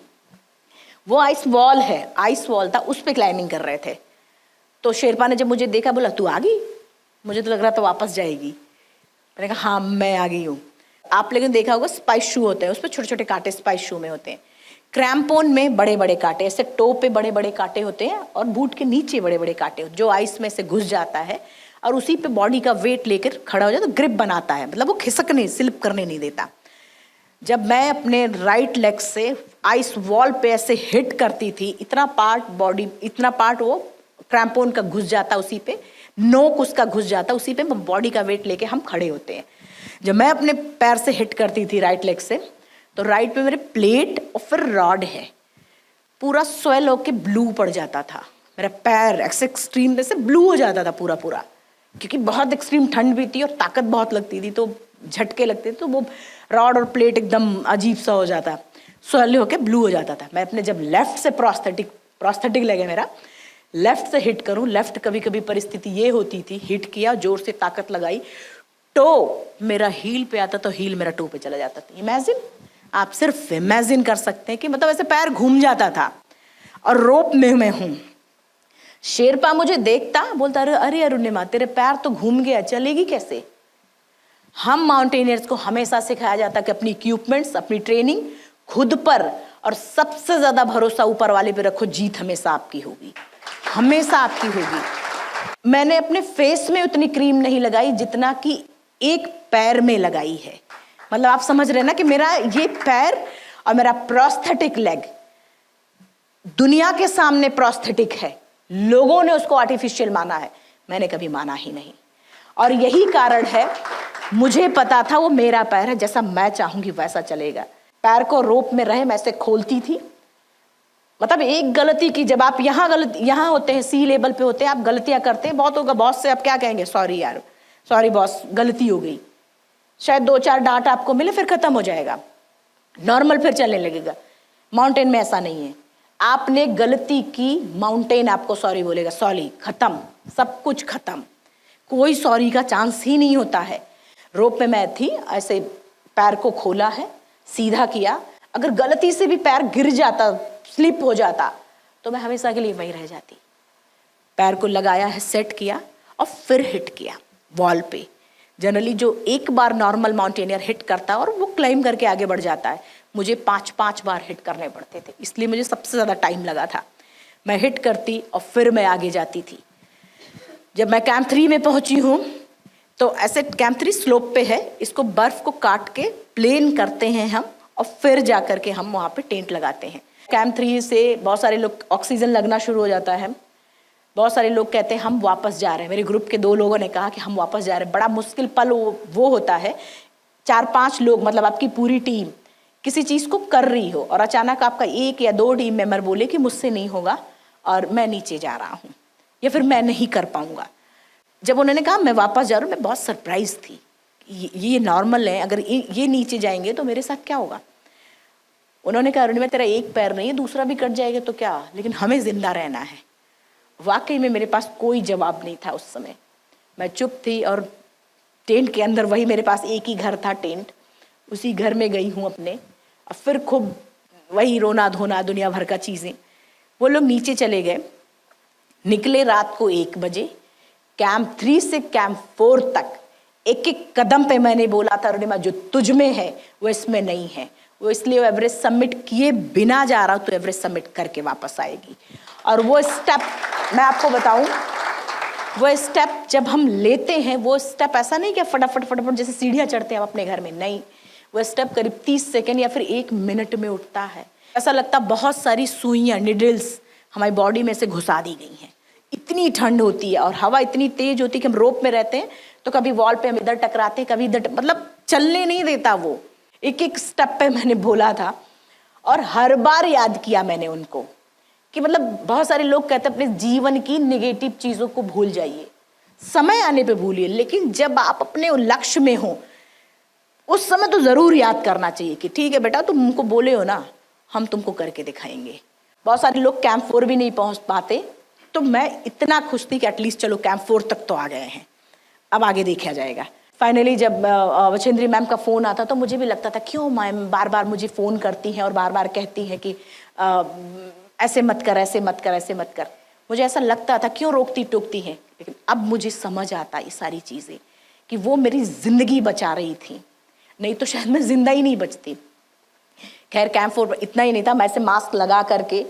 वो आइस वॉल है, आइस वॉल था, उस पर क्लाइंबिंग कर रहे थे। तो शेरपा ने जब मुझे देखा, बोला तू आ गई, मुझे तो लग रहा था वापस जाएगी। मैंने कहा हाँ मैं आ गई हूँ। आप लेकिन देखा होगा, स्पाइस शू होते हैं, उस पर छोटे छोटे कांटे स्पाइस शू में होते हैं, क्रैम्पोन में बड़े बड़े कांटे, ऐसे टो पे बड़े बड़े कांटे होते हैं और बूट के नीचे बड़े बड़े कांटे, जो आइस में से घुस जाता है और उसी पे बॉडी का वेट लेकर खड़ा हो जाता है, तो ग्रिप बनाता है, मतलब वो खिसकने, स्लिप करने नहीं देता। जब मैं अपने राइट लेग से आइस वॉल पे ऐसे हिट करती थी, इतना पार्ट बॉडी, इतना पार्ट वो क्रैम्पोन का घुस जाता, उसी पे नोक उसका घुस जाता, उसी पे बॉडी का वेट लेके हम खड़े होते हैं। जब मैं अपने पैर से हिट करती थी राइट लेग से, तो राइट पे मेरे प्लेट और फिर रॉड है, पूरा स्वेल होके ब्लू पड़ जाता था मेरा पैर, एक्सट्रीम से ब्लू हो जाता था पूरा पूरा, क्योंकि बहुत एक्सट्रीम ठंड भी थी और ताकत बहुत लगती थी, तो झटके लगते थे, तो वो रॉड और प्लेट एकदम अजीब सा हो जाता, स्वेल होके ब्लू हो जाता था। मैं अपने जब लेफ्ट से प्रोस्थेटिक लगे मेरा, लेफ्ट से हिट करूं, लेफ्ट कभी कभी परिस्थिति ये होती थी, हिट किया, जोर से ताकत लगाई, टो मेरा हील पे आता तो हील मेरा टो पे चला जाता था। इमेजिन, आप सिर्फ इमेजिन कर सकते हैं कि मतलब ऐसे पैर घूम जाता था और रोप में मैं हूं। शेरपा मुझे देखता, बोलता अरे अरे अरुणिमा तेरे पैर तो घूम गया, चलेगी कैसे। हम माउंटेनियर्स को हमेशा सिखाया जाता कि अपनी इक्विपमेंट्स, अपनी ट्रेनिंग खुद पर और सबसे ज्यादा भरोसा ऊपर वाले पे रखो, जीत हमेशा आपकी होगी, हमेशा आपकी होगी। मैंने अपने फेस में उतनी क्रीम नहीं लगाई जितना कि एक पैर में लगाई है। मतलब आप समझ रहे हैं ना कि मेरा ये पैर और मेरा प्रोस्थेटिक लेग दुनिया के सामने प्रोस्थेटिक है। लोगों ने उसको आर्टिफिशियल माना है, मैंने कभी माना ही नहीं। और यही कारण है, मुझे पता था वो मेरा पैर है, जैसा मैं चाहूंगी वैसा चलेगा। पैर को रोप में रहे मैं ऐसे खोलती थी। मतलब एक गलती की, जब आप यहाँ होते हैं, सी लेवल पे होते हैं, आप गलतियां करते हैं, बहुत होगा बॉस से आप क्या कहेंगे, सॉरी यार, सॉरी बॉस गलती हो गई, शायद 2-4 डांट आपको मिले, फिर खत्म हो जाएगा, नॉर्मल फिर चलने लगेगा। माउंटेन में ऐसा नहीं है, आपने गलती की, माउंटेन आपको सॉरी बोलेगा, सॉरी, खत्म, सब कुछ खत्म, कोई सॉरी का चांस ही नहीं होता है। रोप में मैं थी, ऐसे पैर को खोला है, सीधा किया, अगर गलती से भी पैर गिर जाता, स्लिप हो जाता, तो मैं हमेशा के लिए वहीं रह जाती। पैर को लगाया है, सेट किया और फिर हिट किया वॉल पे। जनरली जो एक बार नॉर्मल माउंटेनियर हिट करता है और वो क्लाइम करके आगे बढ़ जाता है, मुझे 5-5 बार हिट करने पड़ते थे, इसलिए मुझे सबसे ज़्यादा टाइम लगा था। मैं हिट करती और फिर मैं आगे जाती थी। जब मैं कैंप 3 में पहुंची हूँ, तो ऐसे कैंप 3 स्लोप पे है, इसको बर्फ को काट के प्लेन करते हैं हम और फिर जा करके हम वहाँ पे टेंट लगाते हैं। कैंप 3 से बहुत सारे लोग, ऑक्सीजन लगना शुरू हो जाता है, बहुत सारे लोग कहते हैं हम वापस जा रहे हैं। मेरे ग्रुप के 2 लोगों ने कहा कि हम वापस जा रहे हैं। बड़ा मुश्किल पल वो होता है, 4-5 लोग, मतलब आपकी पूरी टीम किसी चीज़ को कर रही हो और अचानक आपका 1 या 2 टीम मेंबर बोले कि मुझसे नहीं होगा और मैं नीचे जा रहा हूँ या फिर मैं नहीं कर पाऊँगा। जब उन्होंने कहा मैं वापस जा रहा हूँ, मैं बहुत सरप्राइज थी। ये नॉर्मल है, अगर ये नीचे जाएंगे तो मेरे साथ क्या होगा। उन्होंने कहा अरुणिमा तेरा एक पैर नहीं है, दूसरा भी कट जाएगा तो क्या, लेकिन हमें जिंदा रहना है। वाकई में मेरे पास कोई जवाब नहीं था उस समय, मैं चुप थी। और टेंट के अंदर वही मेरे पास एक ही घर था टेंट, उसी घर में गई हूँ अपने। और फिर खूब वही रोना धोना, दुनिया भर का चीज़ें। वो लोग नीचे चले गए, निकले रात को 1 बजे। कैंप 3 से कैंप 4 तक एक कदम पे मैंने बोला था अरुणिमा जो तुझ में है वो इसमें नहीं है। वो इसलिए एवरेस्ट सबमिट किए बिना जा रहा, तो एवरेस्ट सबमिट करके वापस आएगी। और वो स्टेप मैं आपको बताऊं, वो स्टेप जब हम लेते हैं, वो स्टेप ऐसा नहीं कि फटाफट फटाफट जैसे सीढ़ियां चढ़ते हैं हम अपने घर में, नहीं, वो स्टेप करीब 30 सेकेंड या फिर 1 मिनट में उठता है। ऐसा लगता बहुत सारी सुइयां, निडल्स हमारी बॉडी में से घुसा दी गई हैं। इतनी ठंड होती है और हवा इतनी तेज होती है कि हम रोप में रहते हैं तो कभी वॉल पे हम इधर टकराते हैं, कभी इधर, मतलब चलने नहीं देता वो। एक स्टेप पे मैंने बोला था और हर बार याद किया मैंने उनको कि मतलब बहुत सारे लोग कहते हैं अपने जीवन की नेगेटिव चीजों को भूल जाइए, समय आने पे भूलिए, लेकिन जब आप अपने लक्ष्य में हो उस समय तो जरूर याद करना चाहिए कि ठीक है बेटा तुम हमको बोले हो ना, हम तुमको करके दिखाएंगे। बहुत सारे लोग कैंप 4 भी नहीं पहुंच पाते, तो मैं इतना खुश थी कि एटलीस्ट चलो कैंप 4 तक तो आ गए हैं, अब आगे देखा जाएगा। फाइनली जब वचेंद्री मैम का फ़ोन आता तो मुझे भी लगता था क्यों मैम बार बार मुझे फ़ोन करती हैं और बार बार कहती हैं कि ऐसे मत कर, ऐसे मत कर, ऐसे मत कर। मुझे ऐसा लगता था क्यों रोकती टोकती हैं, लेकिन अब मुझे समझ आता ये सारी चीज़ें कि वो मेरी ज़िंदगी बचा रही थी, नहीं तो शायद मैं जिंदा ही नहीं बचती। खैर कैंप 4 इतना ही नहीं था, मैं ऐसे मास्क लगा करके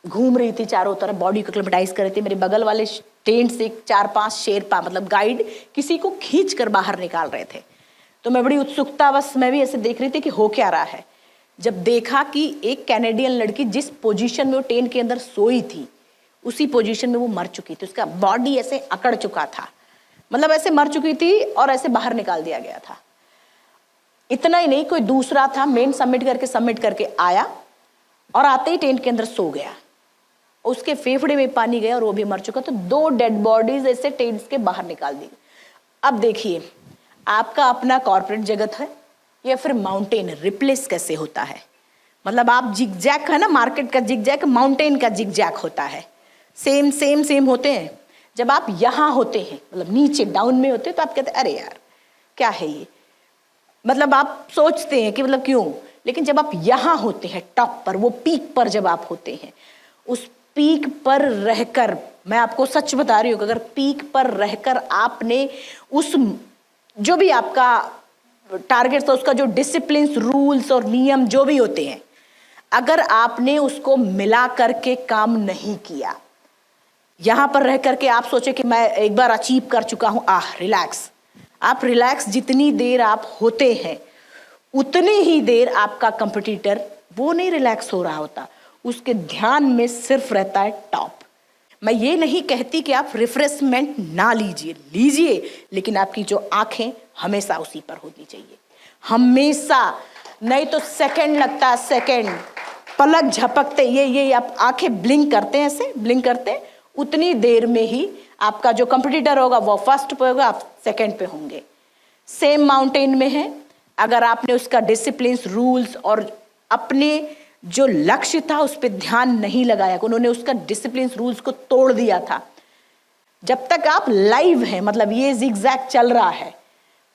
घूम रही थी चारों तरफ, बॉडी को क्लेमेटाइज कर रही थी। मेरे बगल वाले टेंट से 4-5 शेरपा मतलब गाइड किसी को खींच कर बाहर निकाल रहे थे। तो मैं बड़ी उत्सुकता बस मैं भी ऐसे देख रही थी कि हो क्या रहा है। जब देखा कि एक कैनेडियन लड़की जिस पोजीशन में वो टेंट के अंदर सोई थी उसी पोजीशन में वो मर चुकी थी, उसका बॉडी ऐसे अकड़ चुका था, मतलब ऐसे मर चुकी थी और ऐसे बाहर निकाल दिया गया था। इतना ही नहीं, कोई दूसरा था मेन सबमिट करके आया और आते ही टेंट के अंदर सो गया, उसके फेफड़े में पानी गया और वो भी मर चुका। तो 2 डेड बॉडीज ऐसे टेंट्स के बाहर निकाल दी। अब देखिए आपका अपना कॉर्पोरेट जगत है या फिर माउंटेन रिप्लेस कैसे होता है। मतलब आप जिगजैग है ना, मार्केट का जिगजैग, माउंटेन का जिगजैग होता है, सेम होते हैं। जब आप यहाँ होते हैं मतलब नीचे डाउन में होते हैं तो आप कहते हैं अरे यार क्या है ये, मतलब आप सोचते हैं कि मतलब क्यों, लेकिन जब आप यहाँ होते हैं टॉप पर, वो पीक पर जब आप होते हैं, उस पीक पर रहकर, मैं आपको सच बता रही हूँ कि अगर पीक पर रहकर आपने उस जो भी आपका टारगेट था, उसका जो डिसिप्लिन, रूल्स और नियम जो भी होते हैं, अगर आपने उसको मिला करके काम नहीं किया, यहां पर रह करके आप सोचे कि मैं एक बार अचीव कर चुका हूं, रिलैक्स, आप रिलैक्स जितनी देर आप होते हैं उतनी ही देर आपका कंपटीटर वो नहीं रिलैक्स हो रहा होता, उसके ध्यान में सिर्फ रहता है टॉप। मैं ये नहीं कहती कि आप रिफ्रेशमेंट ना लीजिए, लीजिए, लेकिन आपकी जो आंखें हमेशा उसी पर होनी चाहिए, हमेशा, नहीं तो सेकंड लगता है, सेकंड पलक झपकते ये आप आंखें ब्लिंक करते हैं, ऐसे ब्लिंक करते हैं, उतनी देर में ही आपका जो कंपटीटर होगा वो फर्स्ट पे होगा, आप सेकंड पे होंगे। सेम माउंटेन में है, अगर आपने उसका डिसिप्लिन, रूल्स और अपने जो लक्ष्य था उस पर ध्यान नहीं लगाया, उन्होंने उसका डिसिप्लिन रूल्स को तोड़ दिया था, जब तक आप लाइव हैं, मतलब ये जिगजैग चल रहा है,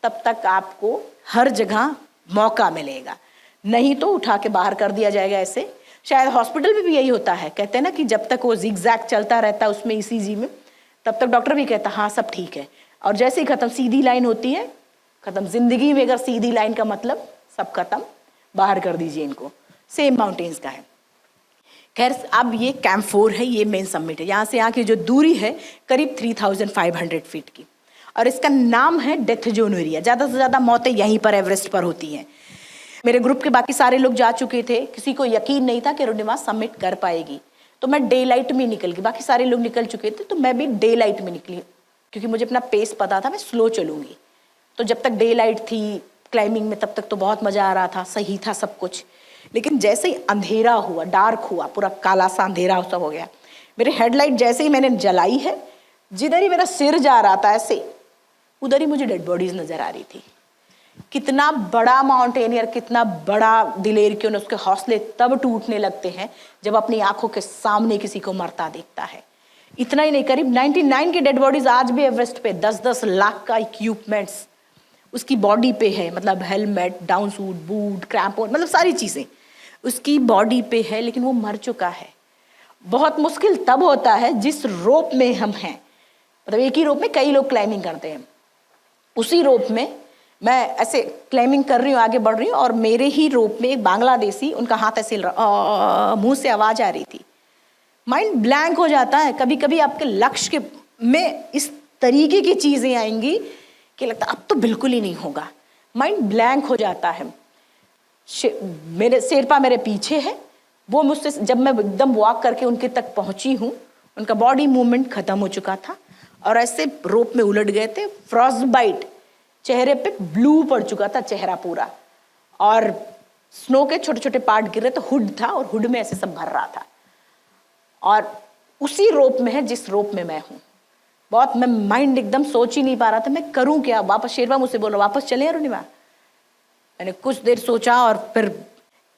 तब तक आपको हर जगह मौका मिलेगा, नहीं तो उठा के बाहर कर दिया जाएगा। ऐसे शायद हॉस्पिटल में भी यही होता है, कहते हैं ना कि जब तक वो जिगजैग चलता रहता है उसमें ईसीजी में, तब तक डॉक्टर भी कहता हाँ सब ठीक है, और जैसे ही खत्म सीधी लाइन होती है, खत्म। जिंदगी में अगर सीधी लाइन का मतलब सब खत्म, बाहर कर दीजिए इनको। सेम माउंटेन्स का है। खैर अब ये कैंप 4 है, ये मेन समिट है, यहाँ से यहाँ की जो दूरी है करीब 3500 फीट की, और इसका नाम है डेथ जोन एरिया। ज़्यादा से ज़्यादा मौतें यहीं पर एवरेस्ट पर होती हैं। मेरे ग्रुप के बाकी सारे लोग जा चुके थे, किसी को यकीन नहीं था कि अरुणिमा सबमिट कर पाएगी, तो मैं डे लाइट में निकल गई, बाकी सारे लोग निकल चुके थे तो मैं भी डे लाइट में निकली, क्योंकि मुझे अपना पेस पता था, मैं स्लो चलूँगी। तो जब तक डे लाइट थी क्लाइंबिंग में तब तक तो बहुत मज़ा आ रहा था, सही था सब कुछ, लेकिन जैसे ही अंधेरा हुआ, डार्क हुआ, पूरा काला सा अंधेरा सब हो गया, मेरे हेडलाइट जैसे ही मैंने जलाई है, जिधर ही मेरा सिर जा रहा था ऐसे, उधर ही मुझे डेड बॉडीज नजर आ रही थी। कितना बड़ा माउंटेनियर, कितना बड़ा दिलेर, क्यों ना, उसके हौसले तब टूटने लगते हैं जब अपनी आंखों के सामने किसी को मरता देखता है। इतना ही नहीं, करीब 99 की डेड बॉडीज आज भी एवरेस्ट पे, 10-10 लाख का इक्विपमेंट्स उसकी बॉडी पे है, मतलब हेलमेट, डाउन सूट, बूट, क्रैम्पोन, मतलब सारी चीज़ें उसकी बॉडी पे है, लेकिन वो मर चुका है। बहुत मुश्किल तब होता है जिस रोप में हम हैं, मतलब एक ही रोप में कई लोग क्लाइंबिंग करते हैं, उसी रोप में मैं ऐसे क्लाइंबिंग कर रही हूँ, आगे बढ़ रही हूँ, और मेरे ही रोप में एक बांग्लादेशी, उनका हाथ ऐसे मुंह से आवाज़ आ रही थी। माइंड ब्लैंक हो जाता है। कभी कभी आपके लक्ष्य के में इस तरीके की चीज़ें आएंगी कि लगता अब तो बिल्कुल ही नहीं होगा, माइंड ब्लैंक हो जाता है। मेरे शेरपा मेरे पीछे है, वो मुझसे, जब मैं एकदम वॉक करके उनके तक पहुंची हूँ, उनका बॉडी मूवमेंट खत्म हो चुका था और ऐसे रोप में उलट गए थे। फ्रॉस्ट बाइट, चेहरे पे ब्लू पड़ चुका था चेहरा पूरा, और स्नो के छोटे छोटे पार्ट गिर रहे थे, हुड था और हुड में ऐसे सब भर रहा था, और उसी रोप में है जिस रोप में मैं हूँ। बहुत, मैं माइंड एकदम सोच ही नहीं पा रहा था मैं करूँ क्या। वापस शेरपा मुझसे बोल रहा वापस चले अरुणिमा। मैंने कुछ देर सोचा और फिर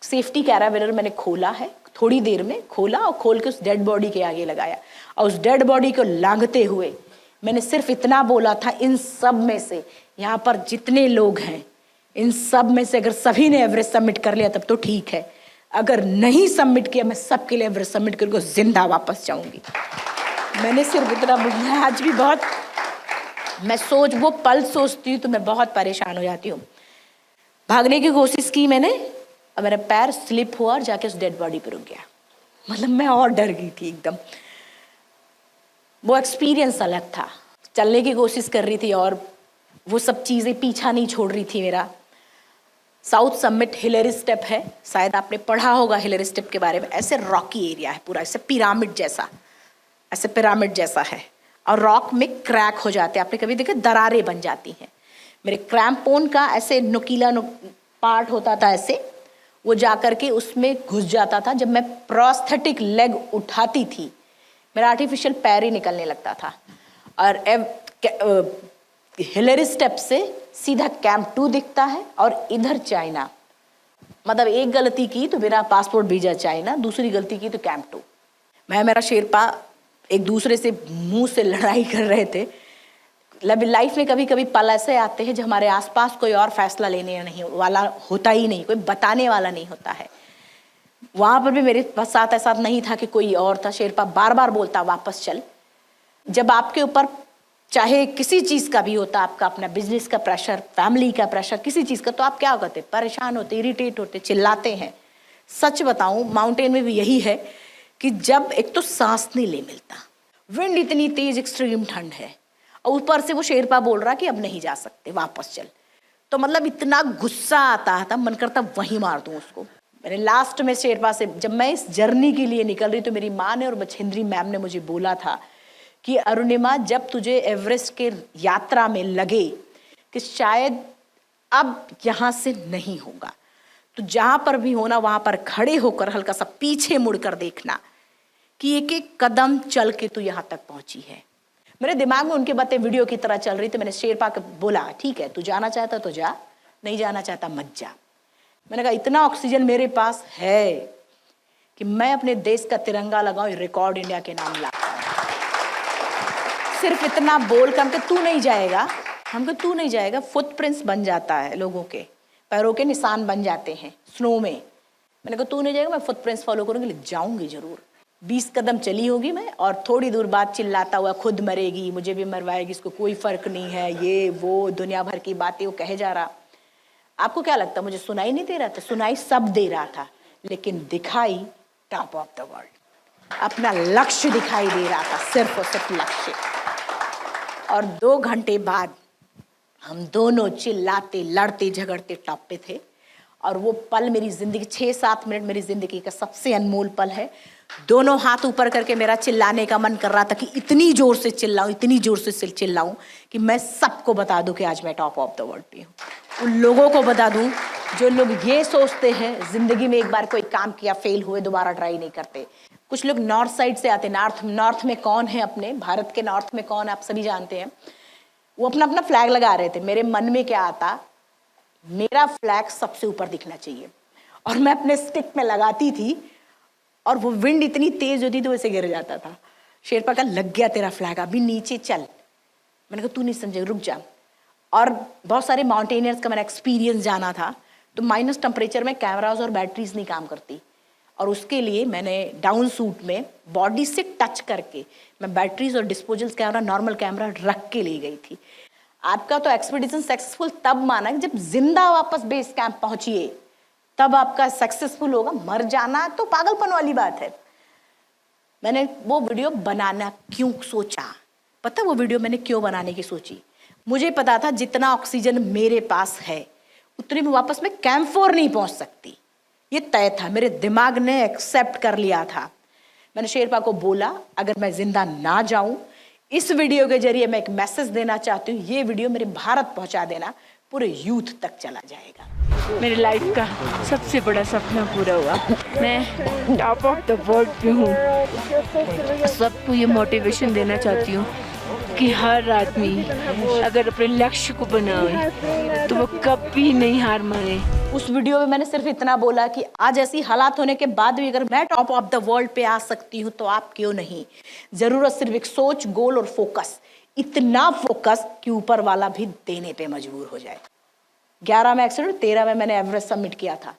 सेफ्टी कैरावेनर मैंने खोला है, थोड़ी देर में खोला और खोल के उस डेड बॉडी के आगे लगाया, और उस डेड बॉडी को लांघते हुए मैंने सिर्फ इतना बोला था, इन सब में से, यहाँ पर जितने लोग हैं, इन सब में से अगर सभी ने एवरेस्ट सबमिट कर लिया तब तो ठीक है, अगर नहीं सबमिट किया मैं सबके लिए एवरेस्ट सबमिट करके जिंदा वापस जाऊंगी। मैंने सिर्फ इतना बोला। आज भी बहुत मैं वो पल सोचती हूँ तो मैं बहुत परेशान हो जाती हूँ। भागने की कोशिश की मैंने और मेरा पैर स्लिप हुआ और जाके उस डेड बॉडी पर रुक गया। मतलब मैं और डर गई थी एकदम। वो एक्सपीरियंस अलग था। चलने की कोशिश कर रही थी और वो सब चीज़ें पीछा नहीं छोड़ रही थी मेरा। साउथ समिट हिलरी स्टेप है, शायद आपने पढ़ा होगा हिलरी स्टेप के बारे में। ऐसे रॉकी एरिया है पूरा, ऐसे पिरामिड जैसा, ऐसे पिरामिड जैसा है, और रॉक में क्रैक हो जाते हैं। आपने कभी देखे, दरारें बन जाती हैं। मेरे क्रैम्पोन का ऐसे नुकीला पार्ट होता था, ऐसे वो जा करके उसमें घुस जाता था। जब मैं प्रोस्थेटिक लेग उठाती थी मेरा आर्टिफिशियल पैर ही निकलने लगता था। और हिलरी स्टेप से सीधा कैंप 2 दिखता है और इधर चाइना। मतलब एक गलती की तो मेरा पासपोर्ट भेजा चाइना, दूसरी गलती की तो कैंप 2। मैं मेरा शेरपा एक दूसरे से मुंह से लड़ाई कर रहे थे। लाइफ में कभी कभी पल ऐसे आते हैं जो हमारे आसपास कोई और फैसला लेने नहीं वाला होता ही नहीं, कोई बताने वाला नहीं होता है। वहां पर भी मेरे साथ ऐसा नहीं था कि कोई और था। शेरपा बार बार बोलता वापस चल। जब आपके ऊपर चाहे किसी चीज का भी होता, आपका अपना बिजनेस का प्रेशर, फैमिली का प्रेशर, किसी चीज का, तो आप क्या करते? परेशान होते, इरिटेट होते, चिल्लाते हैं। सच बताऊं, माउंटेन में भी यही है कि जब एक तो सांस नहीं ले मिलता, विंड इतनी तेज, एक्सट्रीम ठंड है, और ऊपर से वो शेरपा बोल रहा कि अब नहीं जा सकते, वापस चल। तो मतलब इतना गुस्सा आता था, मन करता वहीं मार दूं उसको। मैंने लास्ट में शेरपा से, जब मैं इस जर्नी के लिए निकल रही, तो मेरी माँ ने और बछेंद्री मैम ने मुझे बोला था कि अरुणिमा, जब तुझे एवरेस्ट के यात्रा में लगे कि शायद अब यहाँ से नहीं होगा, तो जहां पर भी होना वहां पर खड़े होकर हल्का सा पीछे मुड़कर देखना कि एक एक कदम चल के तू यहाँ तक पहुंची है। मेरे दिमाग में उनकी बातें वीडियो की तरह चल रही थी। मैंने शेरपा को बोला, ठीक है, तू जाना चाहता तो जा, नहीं जाना चाहता मत जा। मैंने कहा इतना ऑक्सीजन मेरे पास है कि मैं अपने देश का तिरंगा लगाऊं, रिकॉर्ड इंडिया के नाम ला। सिर्फ इतना बोल कर, तू नहीं जाएगा, हमको तू नहीं जाएगा, फुटप्रिंट्स बन जाता है, लोगों के पैरों के निशान बन जाते हैं स्नो में। मैंने कहा तू नहीं जाएगा, मैं फुटप्रिंट्स फॉलो करूंगी, जाऊंगी जरूर। 20 कदम चली होगी मैं, और थोड़ी दूर बाद चिल्लाता हुआ, खुद मरेगी, मुझे भी मरवाएगी, इसको कोई फर्क नहीं है, ये वो दुनिया भर की बातें वो कहे जा रहा। आपको क्या लगता मुझे सुनाई नहीं दे रहा था? सुनाई सब दे रहा था, लेकिन दिखाई टॉप ऑफ द वर्ल्ड, अपना लक्ष्य दिखाई दे रहा था, सिर्फ और सिर्फ लक्ष्य। और 2 घंटे बाद हम दोनों चिल्लाते, लड़ते, झगड़ते टॉप पे थे। और वो पल मेरी जिंदगी, 6-7 मिनट मेरी जिंदगी का सबसे अनमोल पल है। दोनों हाथ ऊपर करके मेरा चिल्लाने का मन कर रहा था कि इतनी जोर से चिल्लाऊं, इतनी जोर से चिल्लाऊं कि मैं सबको बता दूं कि आज मैं टॉप ऑफ द वर्ल्ड पे हूँ। उन लोगों को बता दूं जो लोग ये सोचते हैं जिंदगी में एक बार कोई काम किया, फेल हुए, दोबारा ट्राई नहीं करते। कुछ लोग नॉर्थ साइड से आते, नॉर्थ में कौन है, अपने भारत के नॉर्थ में कौन है, आप सभी जानते हैं। वो अपना अपना फ्लैग लगा रहे थे। मेरे मन में क्या आता, मेरा फ्लैग सबसे ऊपर दिखना चाहिए, और मैं अपने स्टिक में लगाती थी, और वो विंड इतनी तेज होती तो वैसे गिर जाता था। शेरपा का लग गया तेरा फ्लैग, अभी नीचे चल। मैंने कहा तू नहीं समझे, रुक जा। और बहुत सारे माउंटेनियर्स का मैंने एक्सपीरियंस जाना था, तो माइनस टेम्परेचर में कैमराज और बैटरीज नहीं काम करती, और उसके लिए मैंने डाउन सूट में बॉडी से टच करके मैं बैटरीज और डिस्पोजल कैमरा, नॉर्मल कैमरा रख के ले गई थी। आपका तो एक्सपीडिशन सक्सेसफुल तब माना जब जिंदा वापस बेस कैंप पहुंचिए, तब आपका सक्सेसफुल होगा। मर जाना तो पागलपन वाली बात है। मैंने वो वीडियो बनाना क्यों सोचा, पता वो वीडियो मैंने क्यों बनाने की सोची? मुझे पता था जितना ऑक्सीजन मेरे पास है उतने में वापस मैं कैंप 4 नहीं पहुंच सकती, ये तय था, मेरे दिमाग ने एक्सेप्ट कर लिया था। मैंने शेरपा को बोला, अगर मैं जिंदा ना जाऊं, इस वीडियो के जरिए मैं एक मैसेज देना चाहती हूँ, ये वीडियो मेरे भारत पहुंचा देना, पूरे यूथ तक चला जाएगा। मेरे लाइफ का सबसे बड़ा सपना पूरा हुआ। मैं टॉप ऑफ द वर्ल्ड पे हूँ। सबको ये मोटिवेशन देना चाहती हूँ कि हर आदमी अगर अपने लक्ष्य को बनाए तो वो कभी नहीं हार माने। उस वीडियो में मैंने सिर्फ इतना बोला कि आज ऐसी हालात होने के बाद भी अगर मैं टॉप ऑफ द वर्ल्ड पे आ सकती हूँ तो आप क्यों नहीं। जरूरत सिर्फ एक सोच, गोल और फोकस, इतना फोकस कि ऊपर वाला भी देने पे मजबूर हो जाए। 11 में एक्सीडेंट, 13 में मैंने एवरेस्ट सबमिट किया था।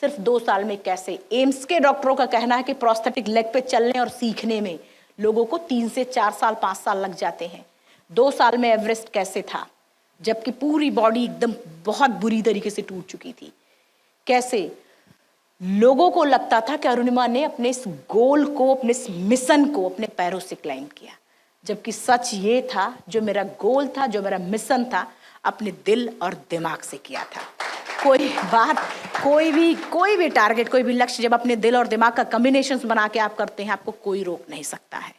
सिर्फ 2 साल में कैसे? एम्स के डॉक्टरों का कहना है कि प्रोस्थेटिक लेग पे चलने और सीखने में लोगों को 3 से 4 साल, 5 साल लग जाते हैं। 2 साल में एवरेस्ट कैसे था, जबकि पूरी बॉडी एकदम बहुत बुरी तरीके से टूट चुकी थी। कैसे? लोगों को लगता था कि अरुणिमा ने अपने इस गोल को, अपने इस मिशन को अपने पैरों से क्लाइम किया, जबकि सच ये था, जो मेरा गोल था, जो मेरा मिशन था, अपने दिल और दिमाग से किया था। कोई बात, कोई भी टारगेट, कोई भी लक्ष्य जब अपने दिल और दिमाग का कॉम्बिनेशन बना के आप करते हैं, आपको कोई रोक नहीं सकता है,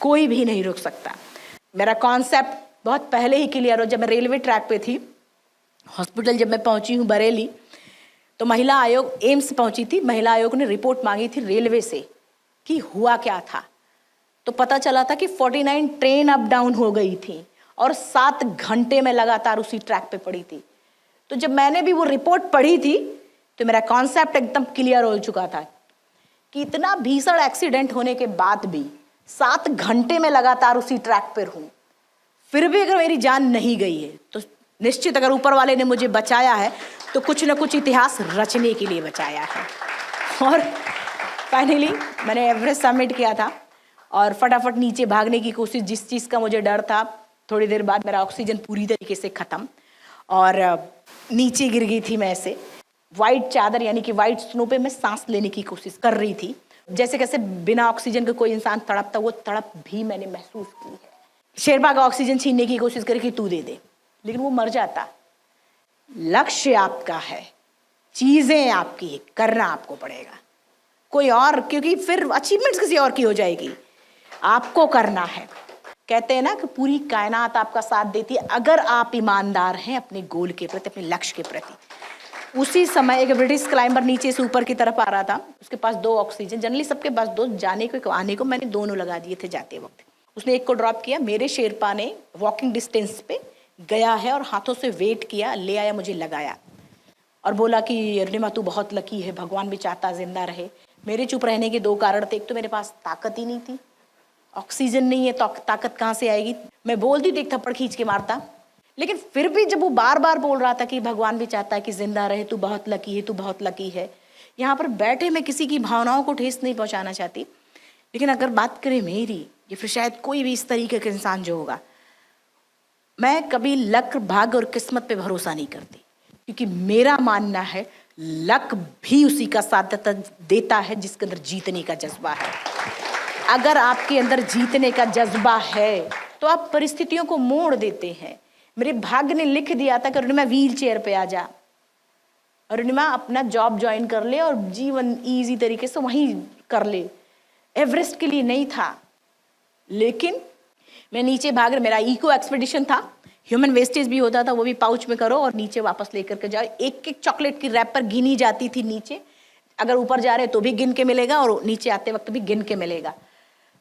कोई भी नहीं रोक सकता। मेरा कॉन्सेप्ट बहुत पहले ही क्लियर हो। जब मैं रेलवे ट्रैक पे थी, हॉस्पिटल जब मैं पहुंची हूँ बरेली, तो महिला आयोग, एम्स पहुंची थी, महिला आयोग ने रिपोर्ट मांगी थी रेलवे से कि हुआ क्या था। तो पता चला था कि 49 ट्रेन अप डाउन हो गई थी और 7 घंटे में लगातार उसी ट्रैक पे पड़ी थी। तो जब मैंने भी वो रिपोर्ट पढ़ी थी तो मेरा कॉन्सेप्ट एकदम क्लियर हो चुका था कि इतना भीषण एक्सीडेंट होने के बाद भी 7 घंटे में लगातार उसी ट्रैक पर हूँ। फिर भी अगर मेरी जान नहीं गई है तो निश्चित अगर ऊपर वाले ने मुझे बचाया है तो कुछ ना कुछ इतिहास रचने के लिए बचाया है। और फाइनली मैंने एवरेस्ट सबमिट किया था और फटाफट नीचे भागने की कोशिश, जिस चीज़ का मुझे डर था, थोड़ी देर बाद मेरा ऑक्सीजन पूरी तरीके से ख़त्म और नीचे गिर गई थी मैं ऐसे। वाइट चादर यानी कि वाइट स्नो पे मैं सांस लेने की कोशिश कर रही थी, जैसे कैसे बिना ऑक्सीजन के कोई इंसान तड़पता, वो तड़प भी मैंने महसूस की है। शेरपा का ऑक्सीजन छीनने की कोशिश करे कि तू दे दे, लेकिन वो मर जाता। लक्ष्य आपका है, चीजें आपकी है, करना आपको पड़ेगा, कोई और, क्योंकि फिर अचीवमेंट्स किसी और की हो जाएगी, आपको करना है। कहते हैं ना कि पूरी कायनात आपका साथ देती है अगर आप ईमानदार हैं अपने गोल के प्रति, अपने लक्ष्य के प्रति। उसी समय एक ब्रिटिश क्लाइंबर नीचे से ऊपर की तरफ आ रहा था, उसके पास 2 ऑक्सीजन, जनरली सबके पास 2, जाने को आने को मैंने दोनों लगा दिए थे जाते वक्त। उसने एक को ड्रॉप किया, मेरे शेरपा ने वॉकिंग डिस्टेंस पे गया है और हाथों से वेट किया, ले आया, मुझे लगाया और बोला कि अरुणिमा तू बहुत लकी है, भगवान भी चाहता जिंदा रहे। मेरे चुप रहने के 2 कारण थे, एक तो मेरे पास ताकत ही नहीं थी, ऑक्सीजन नहीं है तो ताकत कहाँ से आएगी। मैं बोलती तो एक थप्पड़ खींच के मारता, लेकिन फिर भी जब वो बार बार बोल रहा था कि भगवान भी चाहता है कि जिंदा रहे, तू बहुत लकी है, तू बहुत लकी है। यहाँ पर बैठे मैं किसी की भावनाओं को ठेस नहीं पहुंचाना चाहती, लेकिन अगर बात करें मेरी, या फिर शायद कोई भी इस तरीके का इंसान जो होगा, मैं कभी लक, भाग्य और किस्मत पे भरोसा नहीं करती, क्योंकि मेरा मानना है लक भी उसी का साथ देता है जिसके अंदर जीतने का जज्बा है। अगर आपके अंदर जीतने का जज्बा है तो आप परिस्थितियों को मोड़ देते हैं। मेरे भाग्य ने लिख दिया था कि अरुणिमा व्हील चेयर पे आ जा, अरुणिमा अपना जॉब ज्वाइन कर ले और जीवन इजी तरीके से वहीं कर ले। एवरेस्ट के लिए नहीं था, लेकिन मैं नीचे भाग रहा, मेरा इको एक्सपेडिशन था, ह्यूमन वेस्टेज भी होता था, वो भी पाउच में करो और नीचे वापस लेकर के जाओ। एक एक चॉकलेट की रैप पर गिनी जाती थी नीचे, अगर ऊपर जा रहे तो भी गिन के मिलेगा और नीचे आते वक्त भी गिन के मिलेगा।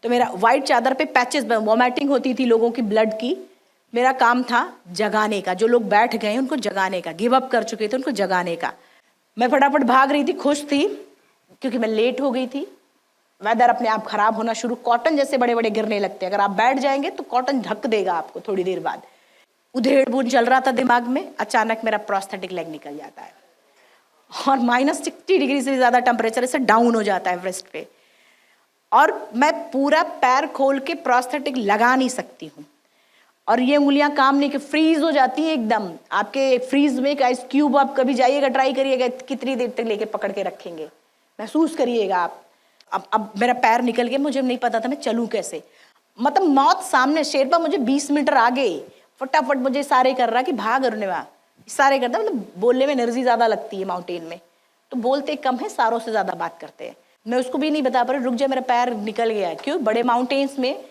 तो मेरा वाइट चादर पे पैचेस, वॉमिटिंग होती थी लोगों की ब्लड की, मेरा काम था जगाने का, जो लोग बैठ गए उनको जगाने का, गिव अप कर चुके थे उनको जगाने का। मैं फटाफट भाग रही थी, खुश थी क्योंकि मैं लेट हो गई थी। वेदर अपने आप खराब होना शुरू, कॉटन जैसे बड़े बड़े गिरने लगते हैं, अगर आप बैठ जाएंगे तो कॉटन ढक देगा आपको थोड़ी देर बाद। उधेड़ बुन चल रहा था दिमाग में, अचानक मेरा प्रोस्थेटिक लेग निकल जाता है और -60 डिग्री से ज्यादा टेम्परेचर इससे डाउन हो जाता है एवरेस्ट पे, और मैं पूरा पैर खोल के प्रोस्थेटिक लगा नहीं सकती हूँ और ये उंगलियां काम नहीं, कि फ्रीज हो जाती है एकदम। आपके फ्रीज में एक आइस क्यूब, आप कभी जाइएगा, ट्राई करिएगा, कितनी देर तक लेके पकड़ के रखेंगे, महसूस करिएगा आप। अब मेरा पैर निकल गया, मुझे नहीं पता था मैं चलूं कैसे, मतलब मौत सामने। शेरपा मुझे 20 मीटर आगे फटाफट मुझे इशारे कर रहा कि भाग अरुणिमा, इशारे करता, मतलब बोलने में एनर्जी ज्यादा लगती है माउंटेन में, तो बोलते कम है, सारों से ज्यादा बात करते हैं। मैं उसको भी नहीं बता पा रही, रुक जा मेरा पैर निकल गया। क्यों? बड़े माउंटेन्स में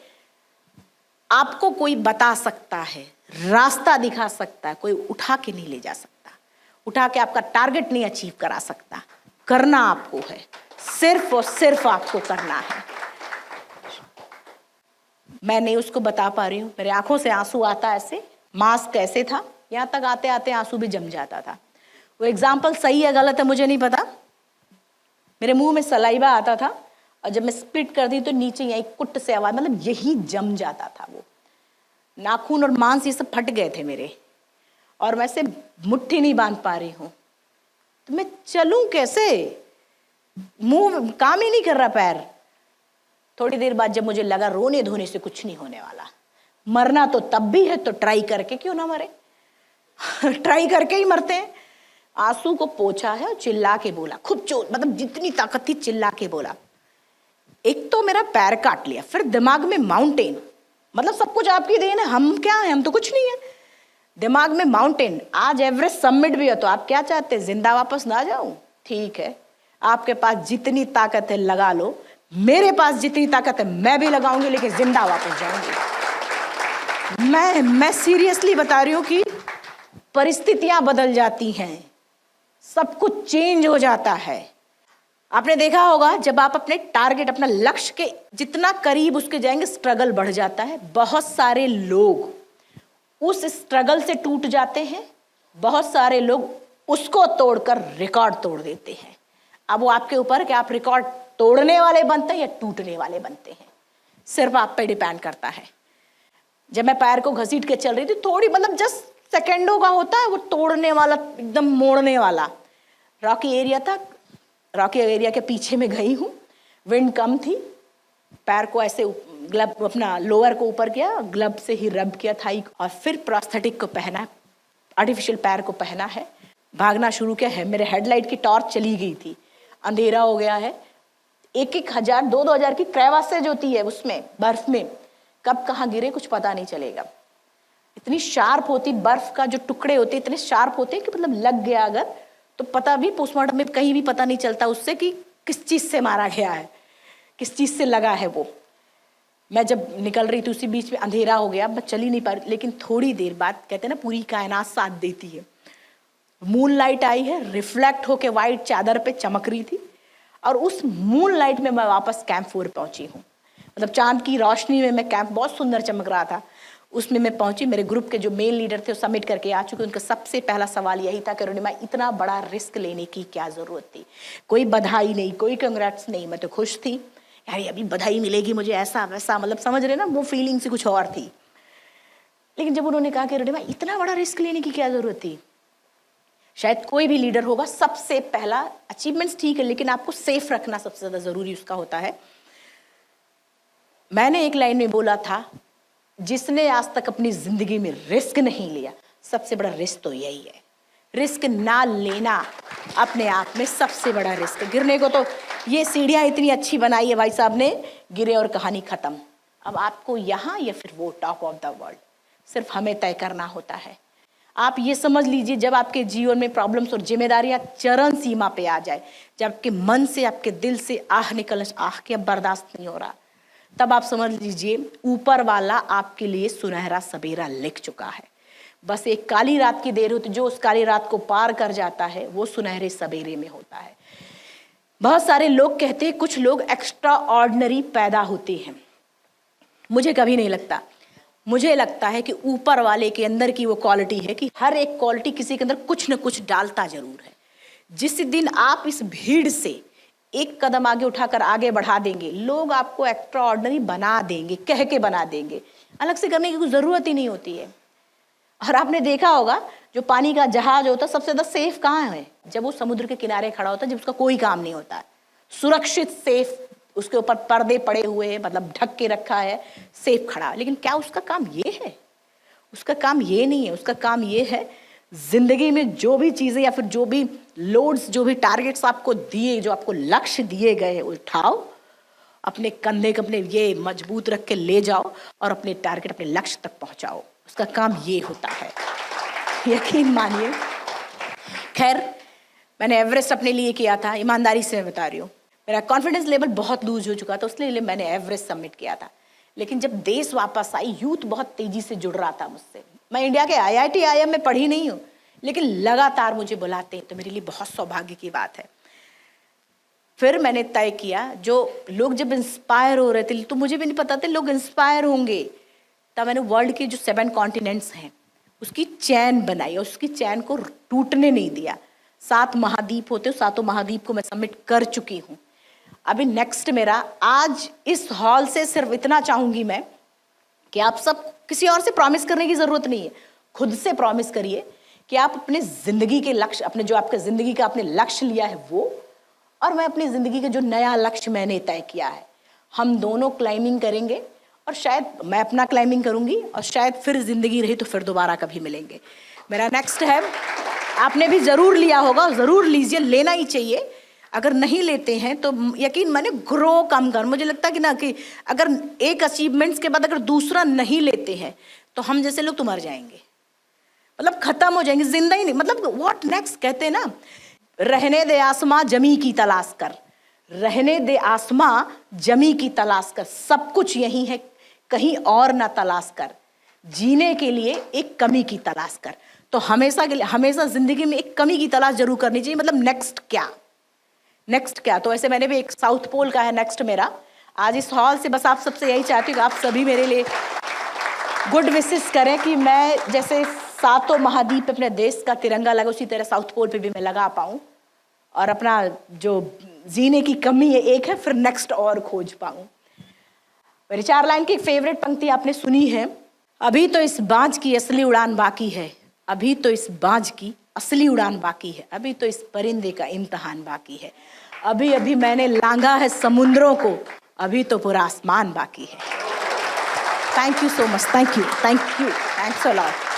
आपको कोई बता सकता है, रास्ता दिखा सकता है, कोई उठा के नहीं ले जा सकता, उठा के आपका टारगेट नहीं अचीव करा सकता। करना आपको है, सिर्फ और सिर्फ आपको करना है। मैं नहीं उसको बता पा रही हूँ, मेरे आंखों से आंसू आता ऐसे, मास्क ऐसे था, यहाँ तक आते आते आंसू भी जम जाता था। वो एग्जाम्पल सही है गलत है मुझे नहीं पता, मेरे मुंह में सलाइवा आता था और जब मैं स्पिट करती तो नीचे यही कुट से आवाज, मतलब यही जम जाता था। वो नाखून और मांस ये सब फट गए थे मेरे, और मैं से मुट्ठी नहीं बांध पा रही हूँ, तो मैं चलूं कैसे, मुंह काम ही नहीं कर रहा पैर। थोड़ी देर बाद जब मुझे लगा रोने धोने से कुछ नहीं होने वाला, मरना तो तब भी है, तो ट्राई करके क्यों ना मरे ट्राई करके ही मरते हैं। आंसू को पोछा है और चिल्ला के बोला, खूब चोट, मतलब जितनी ताकत थी चिल्ला के बोला। एक तो मेरा पैर काट लिया, फिर दिमाग में माउंटेन, मतलब सब कुछ आपकी देन है, हम क्या है, हम तो कुछ नहीं है। दिमाग में माउंटेन, आज एवरेस्ट सबमिट भी है तो आप क्या चाहते हैं, जिंदा वापस ना जाऊं? ठीक है, आपके पास जितनी ताकत है लगा लो, मेरे पास जितनी ताकत है मैं भी लगाऊंगी, लेकिन जिंदा वापस जाऊंगी। मैं सीरियसली बता रही हूं कि परिस्थितियां बदल जाती हैं, सब कुछ चेंज हो जाता है। आपने देखा होगा जब आप अपने टारगेट, अपना लक्ष्य के जितना करीब उसके जाएंगे, स्ट्रगल बढ़ जाता है। बहुत सारे लोग उस स्ट्रगल से टूट जाते हैं, बहुत सारे लोग उसको तोड़कर रिकॉर्ड तोड़ देते हैं। अब वो आपके ऊपर है कि आप रिकॉर्ड तोड़ने वाले बनते हैं या टूटने वाले बनते हैं, सिर्फ आप पे डिपेंड करता है। जब मैं पैर को घसीट के चल रही थी, थोड़ी मतलब जस्ट सेकेंडों का होता है वो तोड़ने वाला, एकदम मोड़ने वाला रॉकी एरिया था। रॉकी एरिया के पीछे में गई हूँ, विंड कम थी, पैर को ऐसे ग्लब अपना लोअर को ऊपर किया, ग्लब से ही रब किया थाई, और फिर प्रोस्थेटिक को पहना, आर्टिफिशियल पैर को पहना है, भागना शुरू किया है। मेरे हेडलाइट की टॉर्च चली गई थी, अंधेरा हो गया है। 1,000 2,000 की क्रेवासेज होती है उसमें, बर्फ में, कब कहाँ गिरे कुछ पता नहीं चलेगा। इतनी शार्प होती, बर्फ का जो टुकड़े होते इतने शार्प होते कि मतलब लग गया अगर तो पता भी, पोस्टमार्टम में कहीं भी पता नहीं चलता उससे कि किस चीज से मारा गया है, किस चीज से लगा है वो। मैं जब निकल रही थी उसी बीच में अंधेरा हो गया, मैं चल ही नहीं पा रही, लेकिन थोड़ी देर बाद कहते हैं ना पूरी कायनात साथ देती है। मून लाइट आई है, रिफ्लेक्ट होके वाइट चादर पे चमक रही थी, और उस मून लाइट में मैं वापस कैंप 4 पहुंची हूँ। मतलब चांद की रोशनी में मैं, कैंप बहुत सुंदर चमक रहा था, उसमें मैं पहुंची। मेरे ग्रुप के जो मेल लीडर थे वो सबमिट करके आ चुके, उनका सबसे पहला सवाल यही था कि अरुणिमा इतना बड़ा रिस्क लेने की क्या जरूरत थी। कोई बधाई नहीं, कोई कंग्रेट्स नहीं, मैं तो खुश थी यार अभी बधाई मिलेगी मुझे, ऐसा वैसा, मतलब समझ रहे ना, वो फीलिंग से कुछ और थी। लेकिन जब उन्होंने कहा कि अरुणिमा इतना बड़ा रिस्क लेने की क्या जरूरत थी, शायद कोई भी लीडर होगा सबसे पहला, अचीवमेंट्स ठीक है लेकिन आपको सेफ रखना सबसे ज्यादा जरूरी उसका होता है। मैंने एक लाइन में बोला था, जिसने आज तक अपनी जिंदगी में रिस्क नहीं लिया, सबसे बड़ा रिस्क तो यही है। रिस्क ना लेना अपने आप में सबसे बड़ा रिस्क है। गिरने को तो ये सीढ़ियां इतनी अच्छी बनाई है भाई साहब ने, गिरे और कहानी खत्म। अब आपको यहाँ या फिर वो टॉप ऑफ द वर्ल्ड, सिर्फ हमें तय करना होता है। आप ये समझ लीजिए, जब आपके जीवन में प्रॉब्लम्स और जिम्मेदारियां चरम सीमा पे आ जाए, जब आपके मन से, आपके दिल से आह निकल, आह के अब बर्दाश्त नहीं हो रहा, तब आप समझ लीजिए ऊपर वाला आपके लिए सुनहरा सवेरा लिख चुका है। बस एक काली रात की देर होती, जो उस काली रात को पार कर जाता है वो सुनहरे सवेरे में होता है। बहुत सारे लोग कहते हैं कुछ लोग एक्स्ट्रा ऑर्डिनरी पैदा होते हैं, मुझे कभी नहीं लगता। मुझे लगता है कि ऊपर वाले के अंदर की वो क्वालिटी है कि हर एक क्वालिटी किसी के अंदर कुछ न कुछ डालता जरूर है। जिस दिन आप इस भीड़ से एक कदम आगे उठाकर आगे बढ़ा देंगे, लोग आपको एक्स्ट्रा ऑर्डिनरी बना देंगे, कह के बना देंगे, अलग से करने की कोई जरूरत ही नहीं होती है। और आपने देखा होगा जो पानी का जहाज होता है सबसे ज्यादा सेफ कहाँ है, जब वो समुद्र के किनारे खड़ा होता है, जब उसका कोई काम नहीं होता है, सुरक्षित सेफ, उसके ऊपर पर्दे पड़े हुए हैं, मतलब ढक के रखा है, सेफ खड़ा। लेकिन क्या उसका काम ये है? उसका काम ये नहीं है। उसका काम ये है जिंदगी में जो भी चीजें या फिर जो भी लोड्स, जो भी टारगेट्स आपको दिए, जो आपको लक्ष्य दिए गए, उठाओ, अपने कंधे को अपने ये मजबूत रख के ले जाओ और अपने टारगेट, अपने लक्ष्य तक पहुंचाओ। उसका काम ये होता है, यकीन मानिए। खैर, मैंने एवरेस्ट अपने लिए किया था, ईमानदारी से मैं बता रही हूँ। मेरा कॉन्फिडेंस लेवल बहुत लूज हो चुका था, उसके मैंने एवरेस्ट सबमिट किया था। लेकिन जब देश वापस आई, यूथ बहुत तेजी से जुड़ रहा था मुझसे। मैं इंडिया के IIT IIM में पढ़ी नहीं हूँ, लेकिन लगातार मुझे बुलाते हैं, तो मेरे लिए बहुत सौभाग्य की बात है। फिर मैंने तय किया, जो लोग जब इंस्पायर हो रहे थे, तो मुझे भी नहीं पता था लोग इंस्पायर होंगे, तब मैंने वर्ल्ड के जो 7 कॉन्टिनेंट्स हैं उसकी चैन बनाई और उसकी चैन को टूटने नहीं दिया। 7 महाद्वीप होते, 7 महाद्वीप को मैं सबमिट कर चुकी हूँ। अभी नेक्स्ट मेरा, आज इस हॉल से सिर्फ इतना चाहूंगी मैं कि आप सब, किसी और से प्रॉमिस करने की जरूरत नहीं है, खुद से प्रॉमिस करिए कि आप अपने जिंदगी के लक्ष्य, अपने जो आपके जिंदगी का आपने लक्ष्य लिया है वो, और मैं अपनी जिंदगी का जो नया लक्ष्य मैंने तय किया है, हम दोनों क्लाइंबिंग करेंगे। और शायद मैं अपना क्लाइंबिंग करूंगी और शायद फिर जिंदगी रही तो फिर दोबारा कभी मिलेंगे। मेरा नेक्स्ट है, आपने भी जरूर लिया होगा, जरूर लीजिए, लेना ही चाहिए। अगर नहीं लेते हैं तो यकीन माने ग्रो कम कर। मुझे लगता है कि ना, कि अगर एक अचीवमेंट्स के बाद अगर दूसरा नहीं लेते हैं तो हम जैसे लोग तो मर जाएंगे, मतलब खत्म हो जाएंगे, जिंदा ही नहीं। मतलब व्हाट नेक्स्ट, कहते हैं ना, रहने दे आसमां जमी की तलाश कर, रहने दे आसमां जमी की तलाश कर, सब कुछ यही है, कहीं और ना तलाश कर, जीने के लिए एक कमी की तलाश कर। तो हमेशा के लिए, हमेशा जिंदगी में एक कमी की तलाश जरूर करनी चाहिए। मतलब नेक्स्ट क्या, नेक्स्ट क्या। तो ऐसे मैंने भी एक साउथ पोल का है नेक्स्ट मेरा। आज इस हॉल से बस आप सबसे यही चाहती हूँ कि आप सभी मेरे लिए गुड विशेस करें कि मैं जैसे 7 महाद्वीप पे अपने देश का तिरंगा लगा, उसी तरह साउथ पोल पे भी मैं लगा पाऊँ और अपना जो जीने की कमी है एक है, फिर नेक्स्ट और खोज पाऊँ। मेरी 4 लाइन की एक फेवरेट पंक्ति आपने सुनी है, अभी तो इस बाज की असली उड़ान बाकी है, अभी तो इस बाज की असली उड़ान बाकी है, अभी तो इस परिंदे का इम्तिहान बाकी है, अभी अभी मैंने लांघा है समुद्रों को, अभी तो पूरा आसमान बाकी है। Thank you so much, thank you, thanks a lot.